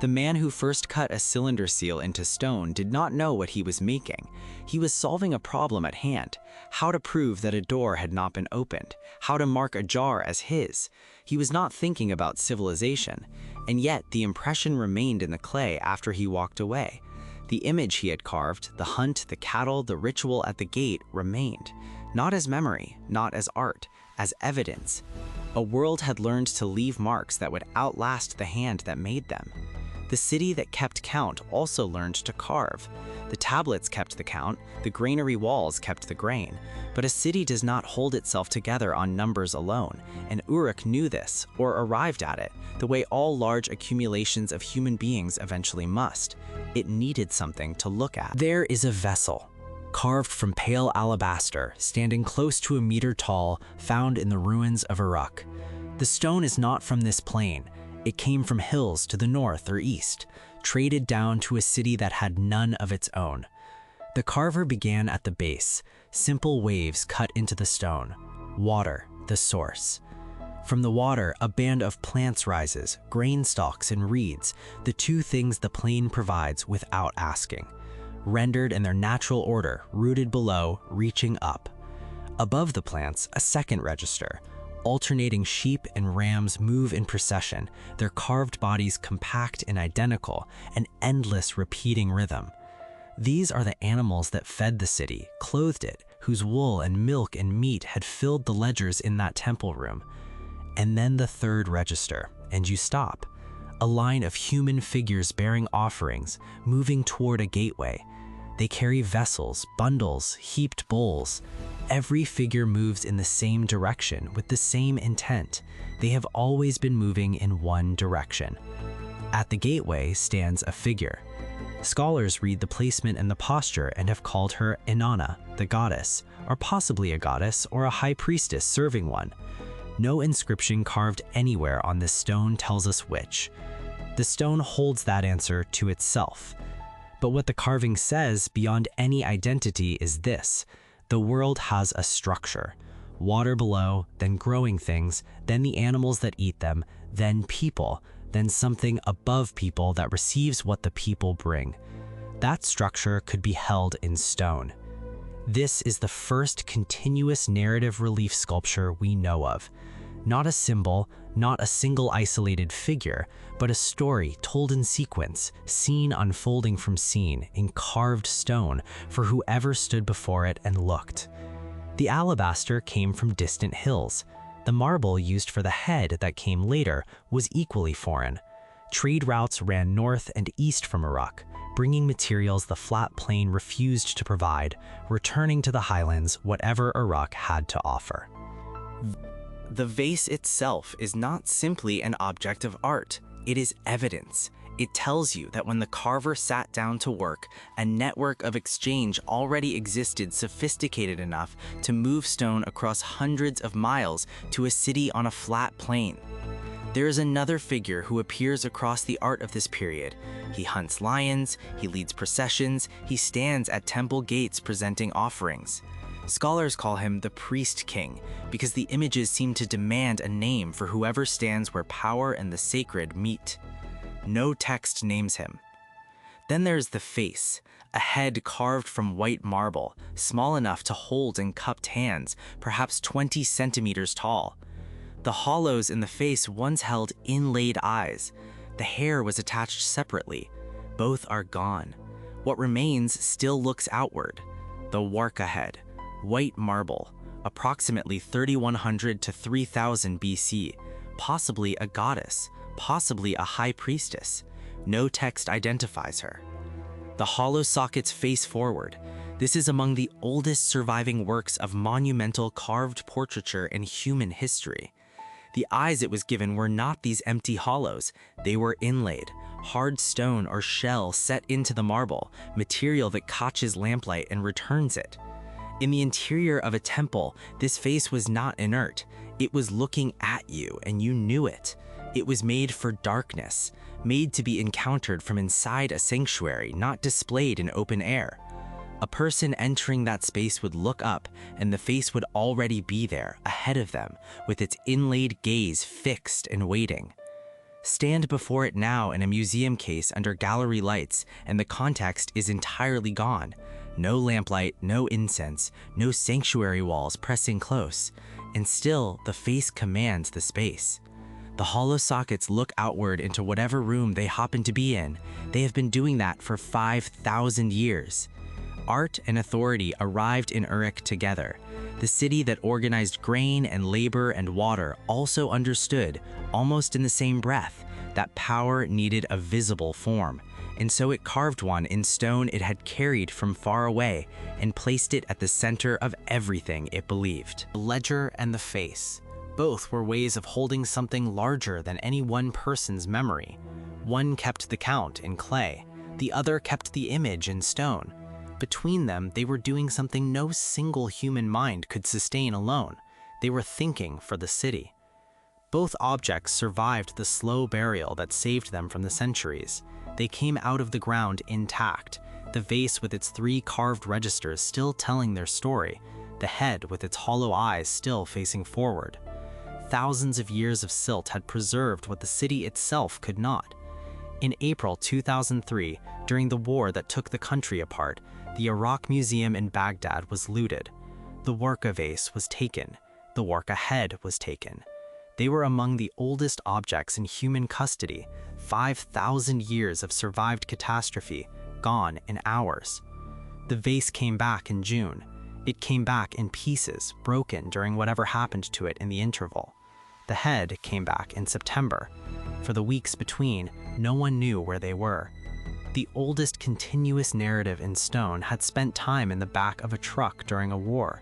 The man who first cut a cylinder seal into stone did not know what he was making. He was solving a problem at hand: how to prove that a door had not been opened, how to mark a jar as his. He was not thinking about civilization, and yet the impression remained in the clay after he walked away. The image he had carved, the hunt, the cattle, the ritual at the gate remained, not as memory, not as art, as evidence. A world had learned to leave marks that would outlast the hand that made them. The city that kept count also learned to carve. The tablets kept the count, the granary walls kept the grain, but a city does not hold itself together on numbers alone, and Uruk knew this, or arrived at it, the way all large accumulations of human beings eventually must. It needed something to look at. There is a vessel, carved from pale alabaster, standing close to a meter tall, found in the ruins of Uruk. The stone is not from this plane. It came from hills to the north or east, traded down to a city that had none of its own. The carver began at the base, simple waves cut into the stone, water, the source. From the water, a band of plants rises, grain stalks and reeds, the two things the plane provides without asking. Rendered in their natural order, rooted below, reaching up. Above the plants, a second register. Alternating sheep and rams move in procession, their carved bodies compact and identical, an endless repeating rhythm. These are the animals that fed the city, clothed it, whose wool and milk and meat had filled the ledgers in that temple room. And then the third register, and you stop. A line of human figures bearing offerings, moving toward a gateway. They carry vessels, bundles, heaped bowls. Every figure moves in the same direction with the same intent. They have always been moving in one direction. At the gateway stands a figure. Scholars read the placement and the posture and have called her Inanna, the goddess, or possibly a goddess or a high priestess serving one. No inscription carved anywhere on this stone tells us which. The stone holds that answer to itself. But what the carving says beyond any identity is this: the world has a structure. Water below, then growing things, then the animals that eat them, then people, then something above people that receives what the people bring. That structure could be held in stone. This is the first continuous narrative relief sculpture we know of. Not a symbol, not a single isolated figure, but a story told in sequence, scene unfolding from scene, in carved stone for whoever stood before it and looked. The alabaster came from distant hills. The marble used for the head that came later was equally foreign. Trade routes ran north and east from Uruk, bringing materials the flat plain refused to provide, returning to the highlands whatever Uruk had to offer. The vase itself is not simply an object of art, it is evidence. It tells you that when the carver sat down to work, a network of exchange already existed sophisticated enough to move stone across hundreds of miles to a city on a flat plain. There is another figure who appears across the art of this period. He hunts lions, he leads processions, he stands at temple gates presenting offerings. Scholars call him the priest king because the images seem to demand a name for whoever stands where power and the sacred meet. No text names him. Then there's the face, a head carved from white marble, small enough to hold in cupped hands, perhaps 20 centimeters tall. The hollows in the face once held inlaid eyes. The hair was attached separately. Both are gone. What remains still looks outward. The Warka head, white marble, approximately 3100 to 3000 BC, possibly a goddess, possibly a high priestess. No text identifies her. The hollow sockets face forward. This is among the oldest surviving works of monumental carved portraiture in human history. The eyes it was given were not these empty hollows. They were inlaid, hard stone or shell set into the marble, material that catches lamplight and returns it. In the interior of a temple, this face was not inert. It was looking at you, and you knew it. It was made for darkness, made to be encountered from inside a sanctuary, not displayed in open air. A person entering that space would look up, and the face would already be there, ahead of them, with its inlaid gaze fixed and waiting. Stand before it now in a museum case under gallery lights, and the context is entirely gone. No lamplight, no incense, no sanctuary walls pressing close, and still the face commands the space. The hollow sockets look outward into whatever room they happen to be in. They have been doing that for 5,000 years. Art and authority arrived in Uruk together. The city that organized grain and labor and water also understood, almost in the same breath, that power needed a visible form, and so it carved one in stone it had carried from far away and placed it at the center of everything it believed. The ledger and the face. Both were ways of holding something larger than any one person's memory. One kept the count in clay, the other kept the image in stone. Between them, they were doing something no single human mind could sustain alone. They were thinking for the city. Both objects survived the slow burial that saved them from the centuries. They came out of the ground intact, the vase with its 3 carved registers still telling their story, the head with its hollow eyes still facing forward. Thousands of years of silt had preserved what the city itself could not. In April 2003, during the war that took the country apart, the Uruk Museum in Baghdad was looted. The Warka vase was taken. The Warka head was taken. They were among the oldest objects in human custody, 5,000 years of survived catastrophe, gone in hours. The vase came back in June. It came back in pieces, broken during whatever happened to it in the interval. The head came back in September. For the weeks between, no one knew where they were. The oldest continuous narrative in stone had spent time in the back of a truck during a war.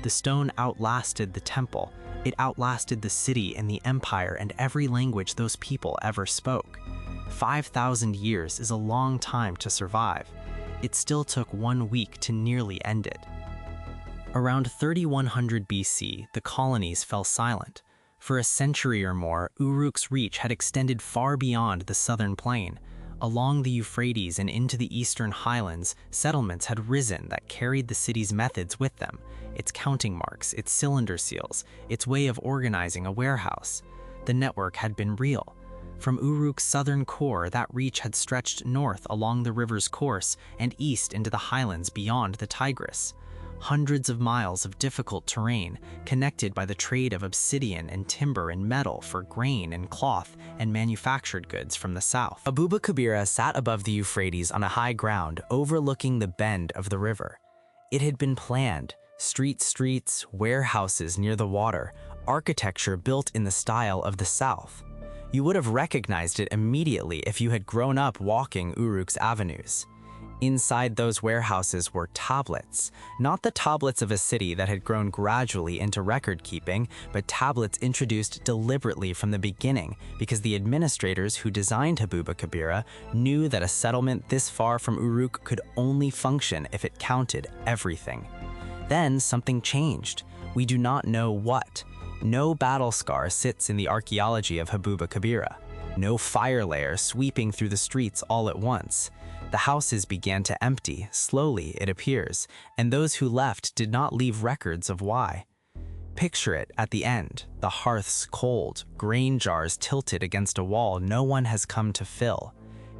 The stone outlasted the temple. It outlasted the city and the empire and every language those people ever spoke. 5,000 years is a long time to survive. It still took 1 week to nearly end it. Around 3100 BC, the colonies fell silent. For a century or more, Uruk's reach had extended far beyond the southern plain. Along the Euphrates and into the eastern highlands, settlements had risen that carried the city's methods with them, its counting marks, its cylinder seals, its way of organizing a warehouse. The network had been real. From Uruk's southern core, that reach had stretched north along the river's course and east into the highlands beyond the Tigris. Hundreds of miles of difficult terrain, connected by the trade of obsidian and timber and metal for grain and cloth and manufactured goods from the south. Abuba Kabira sat above the Euphrates on a high ground overlooking the bend of the river. It had been planned: streets, warehouses near the water, architecture built in the style of the south. You would have recognized it immediately if you had grown up walking Uruk's avenues. Inside those warehouses were tablets, not the tablets of a city that had grown gradually into record-keeping, but tablets introduced deliberately from the beginning because the administrators who designed Abuba Kabira knew that a settlement this far from Uruk could only function if it counted everything. Then something changed. We do not know what. No battle scar sits in the archaeology of Habuba Kabira. No fire layer sweeping through the streets all at once. The houses began to empty, slowly it appears, and those who left did not leave records of why. Picture it at the end, the hearths cold, grain jars tilted against a wall no one has come to fill.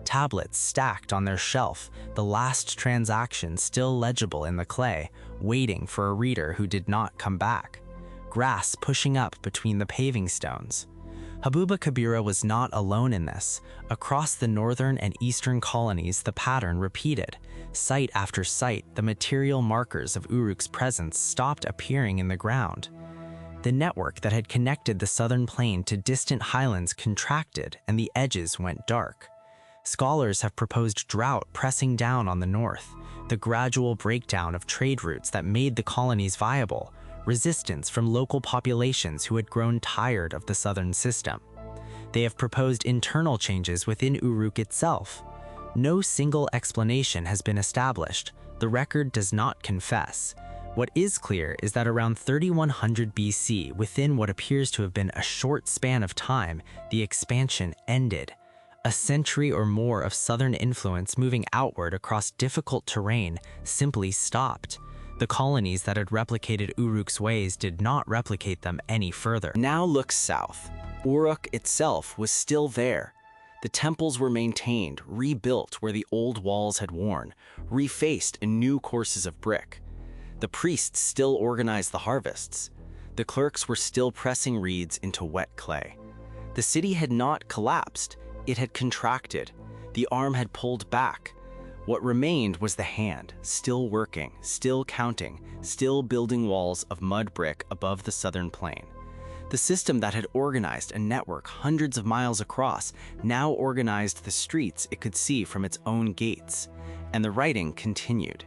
Tablets stacked on their shelf, the last transaction still legible in the clay, waiting for a reader who did not come back. Grass pushing up between the paving stones. Habuba Kabira was not alone in this. Across the northern and eastern colonies, the pattern repeated. Site after site, the material markers of Uruk's presence stopped appearing in the ground. The network that had connected the southern plain to distant highlands contracted and the edges went dark. Scholars have proposed drought pressing down on the north, the gradual breakdown of trade routes that made the colonies viable, resistance from local populations who had grown tired of the southern system. They have proposed internal changes within Uruk itself. No single explanation has been established. The record does not confess. What is clear is that around 3100 BC, within what appears to have been a short span of time, the expansion ended. A century or more of southern influence moving outward across difficult terrain simply stopped. The colonies that had replicated Uruk's ways did not replicate them any further. Now look south. Uruk itself was still there. The temples were maintained, rebuilt where the old walls had worn, refaced in new courses of brick. The priests still organized the harvests. The clerks were still pressing reeds into wet clay. The city had not collapsed, it had contracted. The arm had pulled back. What remained was the hand, still working, still counting, still building walls of mud brick above the southern plain. The system that had organized a network hundreds of miles across now organized the streets it could see from its own gates. And the writing continued.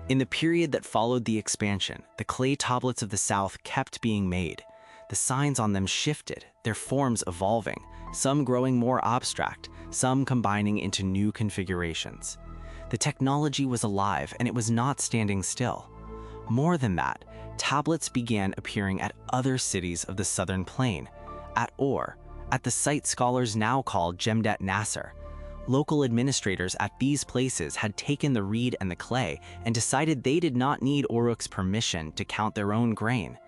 In the period that followed the expansion, the clay tablets of the south kept being made. The signs on them shifted, their forms evolving, some growing more abstract, some combining into new configurations. The technology was alive and it was not standing still. More than that, tablets began appearing at other cities of the southern plain, at Ur, at the site scholars now call Jemdet Nasser. Local administrators at these places had taken the reed and the clay and decided they did not need Uruk's permission to count their own grain.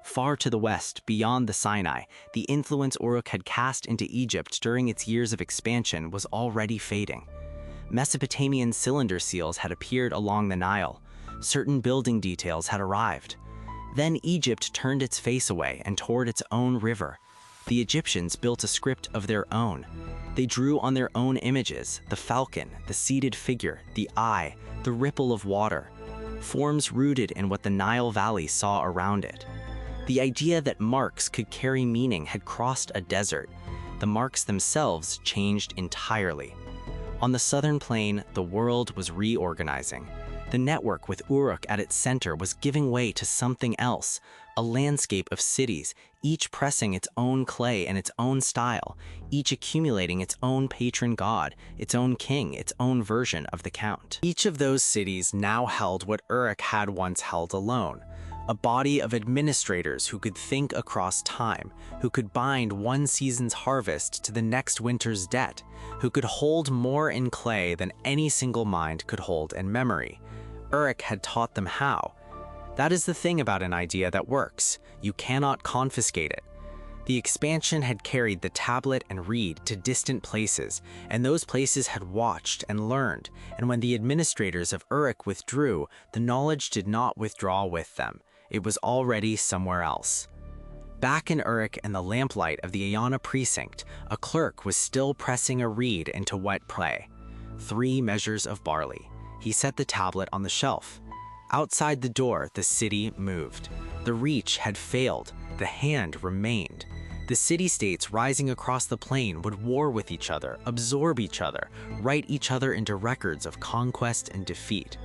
Far to the west, beyond the Sinai, the influence Uruk had cast into Egypt during its years of expansion was already fading. Mesopotamian cylinder seals had appeared along the Nile. Certain building details had arrived. Then Egypt turned its face away and toward its own river. The Egyptians built a script of their own. They drew on their own images, the falcon, the seated figure, the eye, the ripple of water, forms rooted in what the Nile Valley saw around it. The idea that marks could carry meaning had crossed a desert. The marks themselves changed entirely. On the southern plain, the world was reorganizing. The network with Uruk at its center was giving way to something else, a landscape of cities, each pressing its own clay and its own style, each accumulating its own patron god, its own king, its own version of the count. Each of those cities now held what Uruk had once held alone, a body of administrators who could think across time, who could bind one season's harvest to the next winter's debt, who could hold more in clay than any single mind could hold in memory. Uruk had taught them how. That is the thing about an idea that works. You cannot confiscate it. The expansion had carried the tablet and reed to distant places, and those places had watched and learned, and when the administrators of Uruk withdrew, the knowledge did not withdraw with them. It was already somewhere else. Back in Uruk and the lamplight of the Ayanna precinct, a clerk was still pressing a reed into wet clay. 3 measures of barley. He set the tablet on the shelf. Outside the door, the city moved. The reach had failed. The hand remained. The city-states rising across the plain would war with each other, absorb each other, write each other into records of conquest and defeat.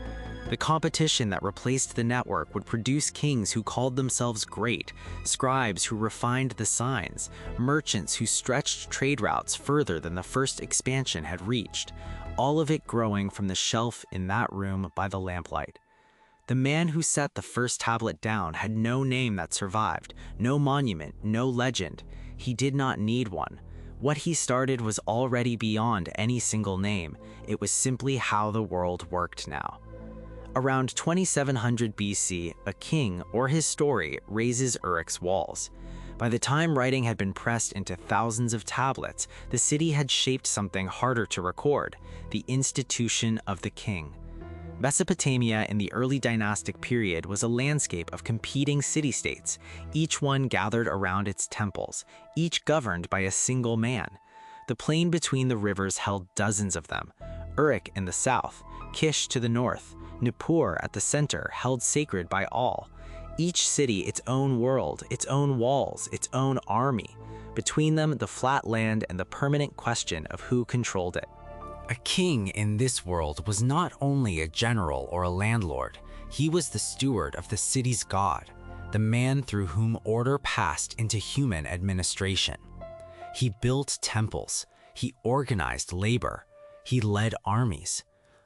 The competition that replaced the network would produce kings who called themselves great, scribes who refined the signs, merchants who stretched trade routes further than the first expansion had reached, all of it growing from the shelf in that room by the lamplight. The man who set the first tablet down had no name that survived, no monument, no legend. He did not need one. What he started was already beyond any single name. It was simply how the world worked now. Around 2700 BC, a king, or his story, raises Uruk's walls. By the time writing had been pressed into thousands of tablets, the city had shaped something harder to record: the institution of the king. Mesopotamia in the early dynastic period was a landscape of competing city-states, each one gathered around its temples, each governed by a single man. The plain between the rivers held dozens of them: Uruk in the south, Kish to the north, Nippur at the center, held sacred by all. Each city its own world, its own walls, its own army. Between them, the flat land and the permanent question of who controlled it. A king in this world was not only a general or a landlord, he was the steward of the city's god, the man through whom order passed into human administration. He built temples, he organized labor, he led armies.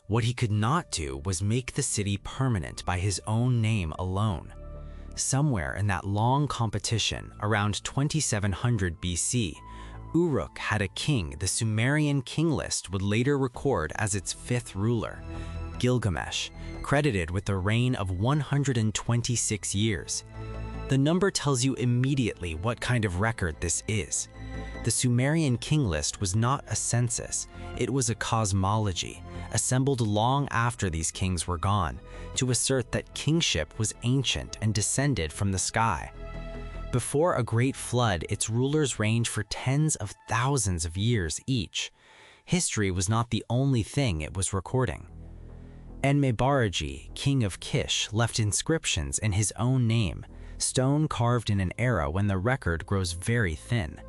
What he could not do was make the city permanent by his own name alone. Somewhere in that long competition, around 2700 BC, Uruk had a king the Sumerian king list would later record as its fifth ruler, Gilgamesh, credited with a reign of 126 years. The number tells you immediately what kind of record this is. The Sumerian king list was not a census, it was a cosmology, assembled long after these kings were gone, to assert that kingship was ancient and descended from the sky. Before a great flood, its rulers ranged for tens of thousands of years each. History was not the only thing it was recording. Enmebaragi, king of Kish, left inscriptions in his own name, stone carved in an era when the record grows very thin.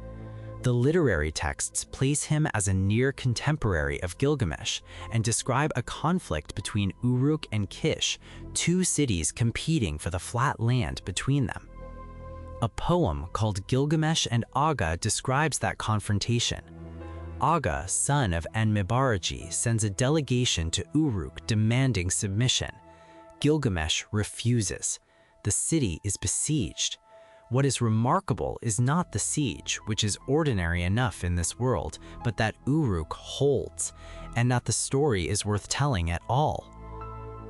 The literary texts place him as a near contemporary of Gilgamesh and describe a conflict between Uruk and Kish, two cities competing for the flat land between them. A poem called Gilgamesh and Aga describes that confrontation. Aga, son of Enmebaragi, sends a delegation to Uruk demanding submission. Gilgamesh refuses. The city is besieged. What is remarkable is not the siege, which is ordinary enough in this world, but that Uruk holds, and that the story is worth telling at all.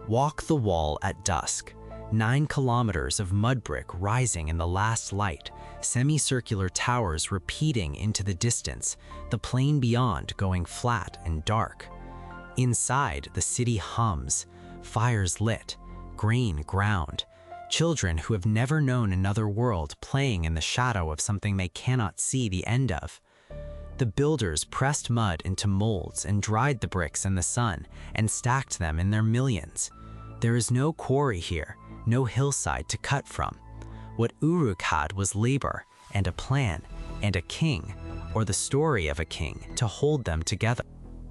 Walk the wall at dusk. 9 kilometers of mud brick rising in the last light, semicircular towers repeating into the distance, the plain beyond going flat and dark. Inside, the city hums, fires lit, grain ground. Children who have never known another world playing in the shadow of something they cannot see the end of. The builders pressed mud into molds and dried the bricks in the sun and stacked them in their millions. There is no quarry here, no hillside to cut from. What Uruk had was labor and a plan and a king, or the story of a king, to hold them together.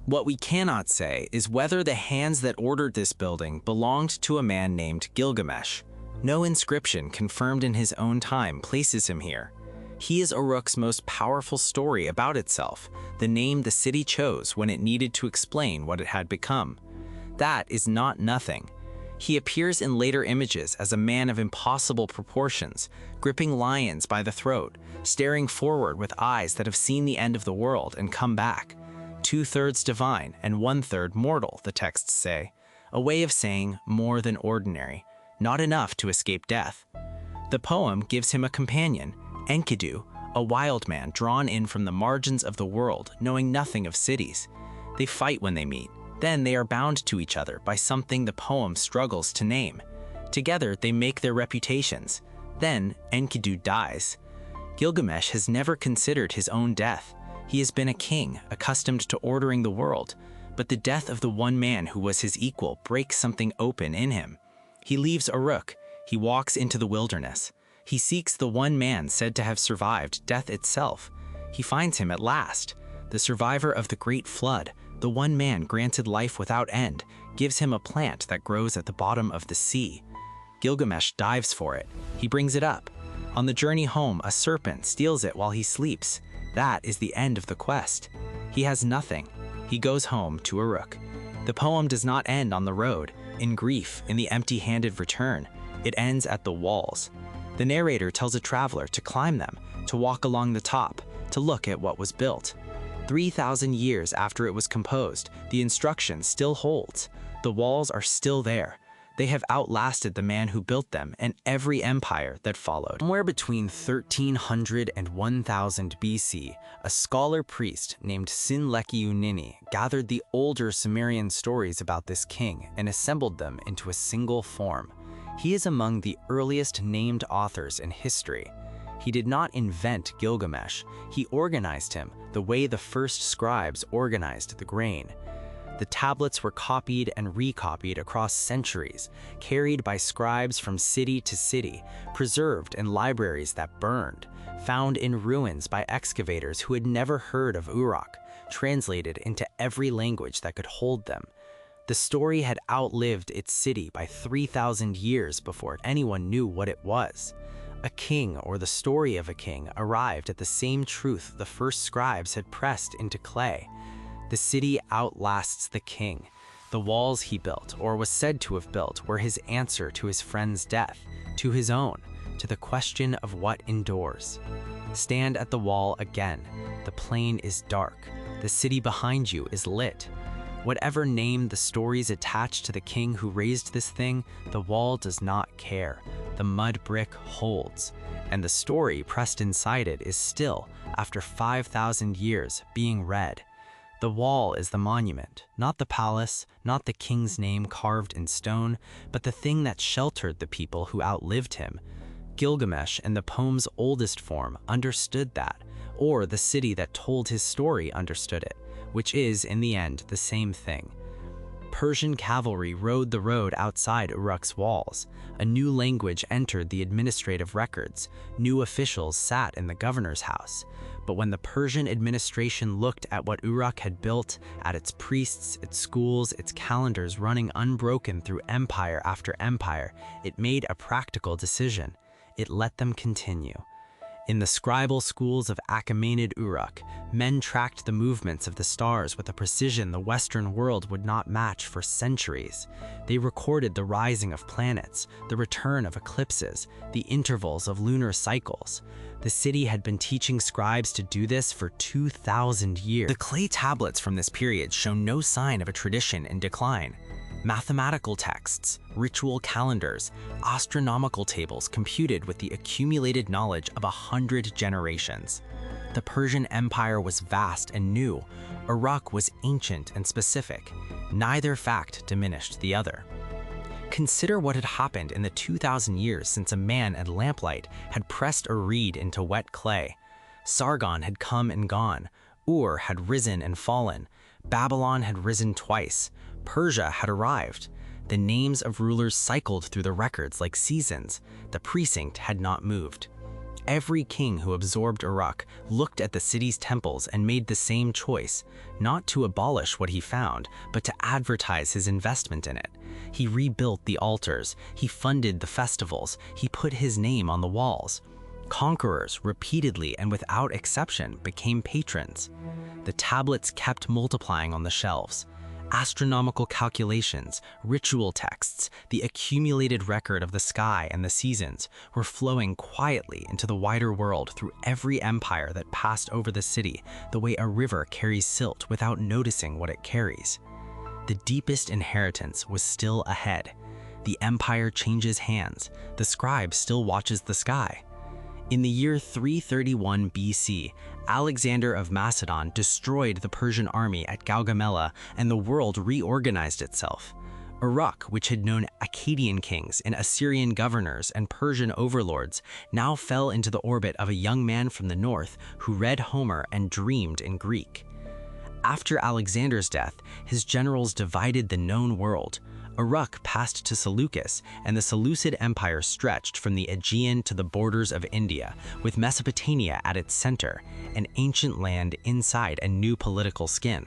What we cannot say is whether the hands that ordered this building belonged to a man named Gilgamesh. No inscription confirmed in his own time places him here. He is Uruk's most powerful story about itself, the name the city chose when it needed to explain what it had become. That is not nothing. He appears in later images as a man of impossible proportions, gripping lions by the throat, staring forward with eyes that have seen the end of the world and come back. 2/3 divine and 1/3 mortal, the texts say, a way of saying more than ordinary. Not enough to escape death. The poem gives him a companion, Enkidu, a wild man drawn in from the margins of the world, knowing nothing of cities. They fight when they meet. Then they are bound to each other by something the poem struggles to name. Together they make their reputations. Then Enkidu dies. Gilgamesh has never considered his own death. He has been a king, accustomed to ordering the world, but the death of the one man who was his equal breaks something open in him. He leaves Uruk. He walks into the wilderness. He seeks the one man said to have survived death itself. He finds him at last. The survivor of the great flood, the one man granted life without end, gives him a plant that grows at the bottom of the sea. Gilgamesh dives for it. He brings it up. On the journey home, a serpent steals it while he sleeps. That is the end of the quest. He has nothing. He goes home to Uruk. The poem does not end on the road. In grief, in the empty-handed return, it ends at the walls. The narrator tells a traveler to climb them, to walk along the top, to look at what was built. 3,000 years after it was composed, the instruction still holds. The walls are still there. They have outlasted the man who built them and every empire that followed. Somewhere between 1300 and 1000 BC, a scholar priest named Sinlekiunini gathered the older Sumerian stories about this king and assembled them into a single form. He is among the earliest named authors in history. He did not invent Gilgamesh, he organized him the way the first scribes organized the grain. The tablets were copied and recopied across centuries, carried by scribes from city to city, preserved in libraries that burned, found in ruins by excavators who had never heard of Uruk, translated into every language that could hold them. The story had outlived its city by 3,000 years before anyone knew what it was. A king, or the story of a king, arrived at the same truth the first scribes had pressed into clay. The city outlasts the king. The walls he built, or was said to have built, were his answer to his friend's death, to his own, to the question of what endures. Stand at the wall again. The plain is dark. The city behind you is lit. Whatever name the stories attach to the king who raised this thing, the wall does not care. The mud brick holds, and the story pressed inside it is still, after 5,000 years, being read. The wall is the monument, not the palace, not the king's name carved in stone, but the thing that sheltered the people who outlived him. Gilgamesh, in the poem's oldest form, understood that, or the city that told his story understood it, which is, in the end, the same thing. Persian cavalry rode the road outside Uruk's walls. A new language entered the administrative records. New officials sat in the governor's house. But when the Persian administration looked at what Uruk had built, at its priests, its schools, its calendars running unbroken through empire after empire, it made a practical decision. It let them continue. In the scribal schools of Achaemenid Uruk, men tracked the movements of the stars with a precision the Western world would not match for centuries. They recorded the rising of planets, the return of eclipses, the intervals of lunar cycles. The city had been teaching scribes to do this for 2,000 years. The clay tablets from this period show no sign of a tradition in decline. Mathematical texts, ritual calendars, astronomical tables computed with the accumulated knowledge of 100 generations. The Persian Empire was vast and new. Uruk was ancient and specific. Neither fact diminished the other. Consider what had happened in the 2,000 years since a man at lamplight had pressed a reed into wet clay. Sargon had come and gone. Ur had risen and fallen. Babylon had risen twice. Persia had arrived. The names of rulers cycled through the records like seasons. The precinct had not moved. Every king who absorbed Uruk looked at the city's temples and made the same choice, not to abolish what he found, but to advertise his investment in it. He rebuilt the altars, he funded the festivals, he put his name on the walls. Conquerors, repeatedly and without exception, became patrons. The tablets kept multiplying on the shelves. Astronomical calculations, ritual texts, the accumulated record of the sky and the seasons were flowing quietly into the wider world through every empire that passed over the city, the way a river carries silt without noticing what it carries. The deepest inheritance was still ahead. The empire changes hands. The scribe still watches the sky. In the year 331 BC, Alexander of Macedon destroyed the Persian army at Gaugamela, and the world reorganized itself. Uruk, which had known Akkadian kings and Assyrian governors and Persian overlords, now fell into the orbit of a young man from the north who read Homer and dreamed in Greek. After Alexander's death, his generals divided the known world. Uruk passed to Seleucus, and the Seleucid Empire stretched from the Aegean to the borders of India, with Mesopotamia at its center, an ancient land inside a new political skin.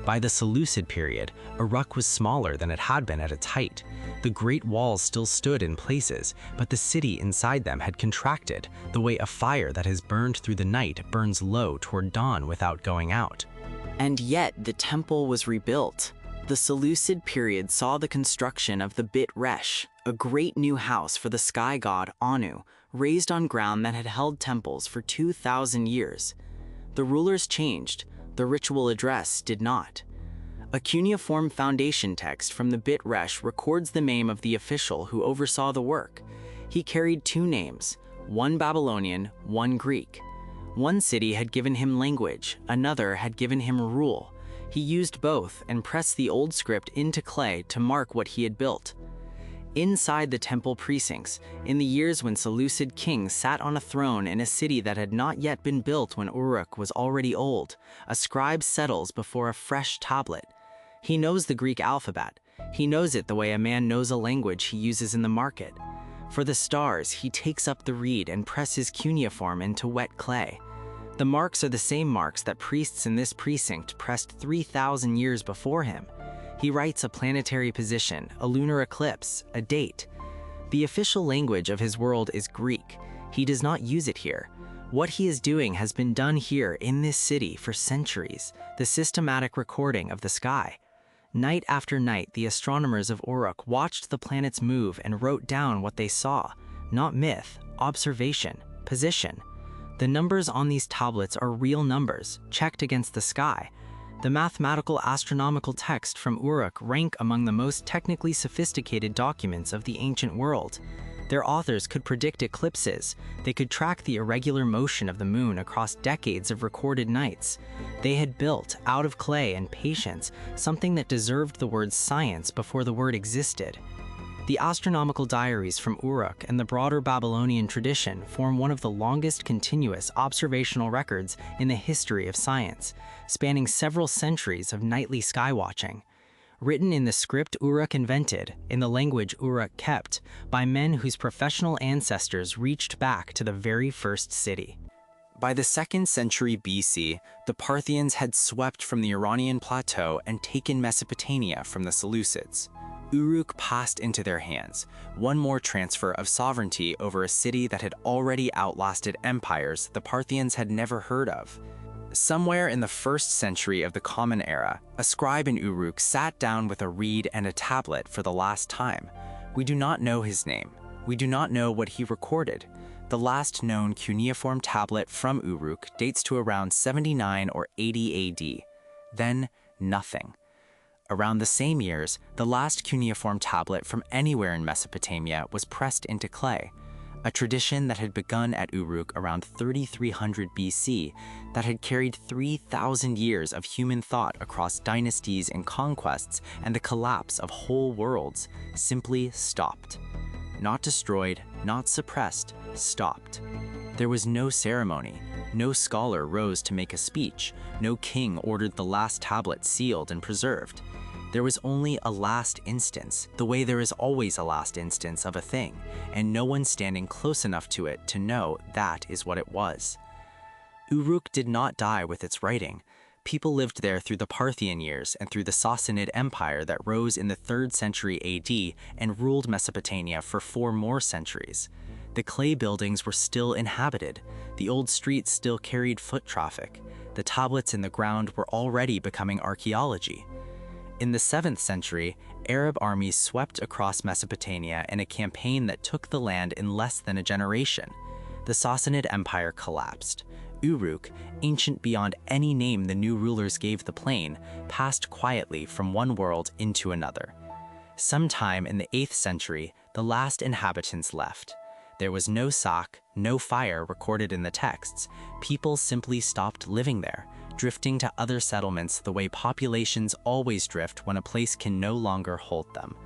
By the Seleucid period, Uruk was smaller than it had been at its height. The great walls still stood in places, but the city inside them had contracted, the way a fire that has burned through the night burns low toward dawn without going out. And yet the temple was rebuilt. The Seleucid period saw the construction of the Bit Resh, a great new house for the sky god Anu, raised on ground that had held temples for 2,000 years. The rulers changed, the ritual address did not. A cuneiform foundation text from the Bit Resh records the name of the official who oversaw the work. He carried two names, one Babylonian, one Greek. One city had given him language, another had given him rule. He used both and pressed the old script into clay to mark what he had built. Inside the temple precincts, in the years when Seleucid kings sat on a throne in a city that had not yet been built when Uruk was already old, a scribe settles before a fresh tablet. He knows the Greek alphabet. He knows it the way a man knows a language he uses in the market. For the stars, he takes up the reed and presses cuneiform into wet clay. The marks are the same marks that priests in this precinct pressed 3,000 years before him. He writes a planetary position, a lunar eclipse, a date. The official language of his world is Greek. He does not use it here. What he is doing has been done here in this city for centuries, the systematic recording of the sky. Night after night, the astronomers of Uruk watched the planets move and wrote down what they saw, not myth, observation, position. The numbers on these tablets are real numbers, checked against the sky. The mathematical astronomical text from Uruk rank among the most technically sophisticated documents of the ancient world. Their authors could predict eclipses. They could track the irregular motion of the moon across decades of recorded nights. They had built, out of clay and patience, something that deserved the word science before the word existed. The astronomical diaries from Uruk and the broader Babylonian tradition form one of the longest continuous observational records in the history of science, spanning several centuries of nightly skywatching. Written in the script Uruk invented, in the language Uruk kept, by men whose professional ancestors reached back to the very first city. By the 2nd century BC, the Parthians had swept from the Iranian plateau and taken Mesopotamia from the Seleucids. Uruk passed into their hands, one more transfer of sovereignty over a city that had already outlasted empires the Parthians had never heard of. Somewhere in the 1st century of the Common Era, a scribe in Uruk sat down with a reed and a tablet for the last time. We do not know his name. We do not know what he recorded. The last known cuneiform tablet from Uruk dates to around 79 or 80 AD. Then, nothing. Around the same years, the last cuneiform tablet from anywhere in Mesopotamia was pressed into clay, a tradition that had begun at Uruk around 3300 BC that had carried 3,000 years of human thought across dynasties and conquests, and the collapse of whole worlds simply stopped. Not destroyed, not suppressed, stopped. There was no ceremony. No scholar rose to make a speech. No king ordered the last tablet sealed and preserved. There was only a last instance, the way there is always a last instance of a thing, and no one standing close enough to it to know that is what it was. Uruk did not die with its writing. People lived there through the Parthian years and through the Sassanid Empire that rose in the 3rd century AD and ruled Mesopotamia for 4 more centuries. The clay buildings were still inhabited. The old streets still carried foot traffic. The tablets in the ground were already becoming archaeology. In the 7th century, Arab armies swept across Mesopotamia in a campaign that took the land in less than a generation. The Sassanid Empire collapsed. Uruk, ancient beyond any name the new rulers gave the plain, passed quietly from one world into another. Sometime in the 8th century, the last inhabitants left. There was no sock, no fire recorded in the texts. People simply stopped living there, drifting to other settlements the way populations always drift when a place can no longer hold them.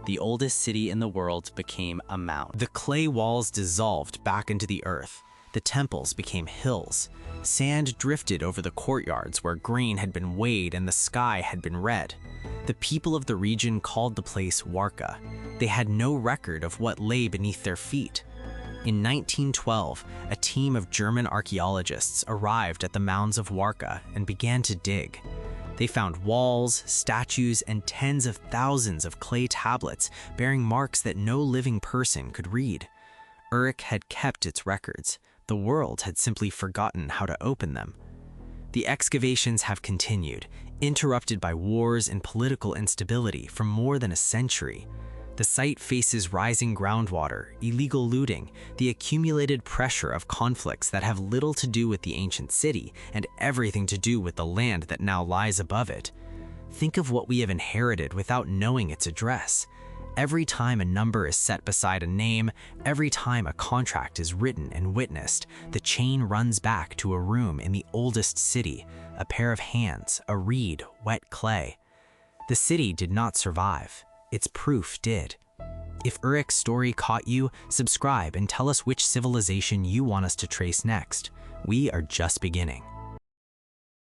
The oldest city in the world became a mound. The clay walls dissolved back into the earth. The temples became hills. Sand drifted over the courtyards where grain had been weighed and the sky had been red. The people of the region called the place Warka. They had no record of what lay beneath their feet. In 1912, a team of German archaeologists arrived at the mounds of Warka and began to dig. They found walls, statues, and tens of thousands of clay tablets bearing marks that no living person could read. Uruk had kept its records. The world had simply forgotten how to open them. The excavations have continued, interrupted by wars and political instability for more than a century. The site faces rising groundwater, illegal looting, the accumulated pressure of conflicts that have little to do with the ancient city and everything to do with the land that now lies above it. Think of what we have inherited without knowing its address. Every time a number is set beside a name, every time a contract is written and witnessed, the chain runs back to a room in the oldest city, a pair of hands, a reed, wet clay. The city did not survive. Its proof did. If Uruk's story caught you, subscribe and tell us which civilization you want us to trace next. We are just beginning.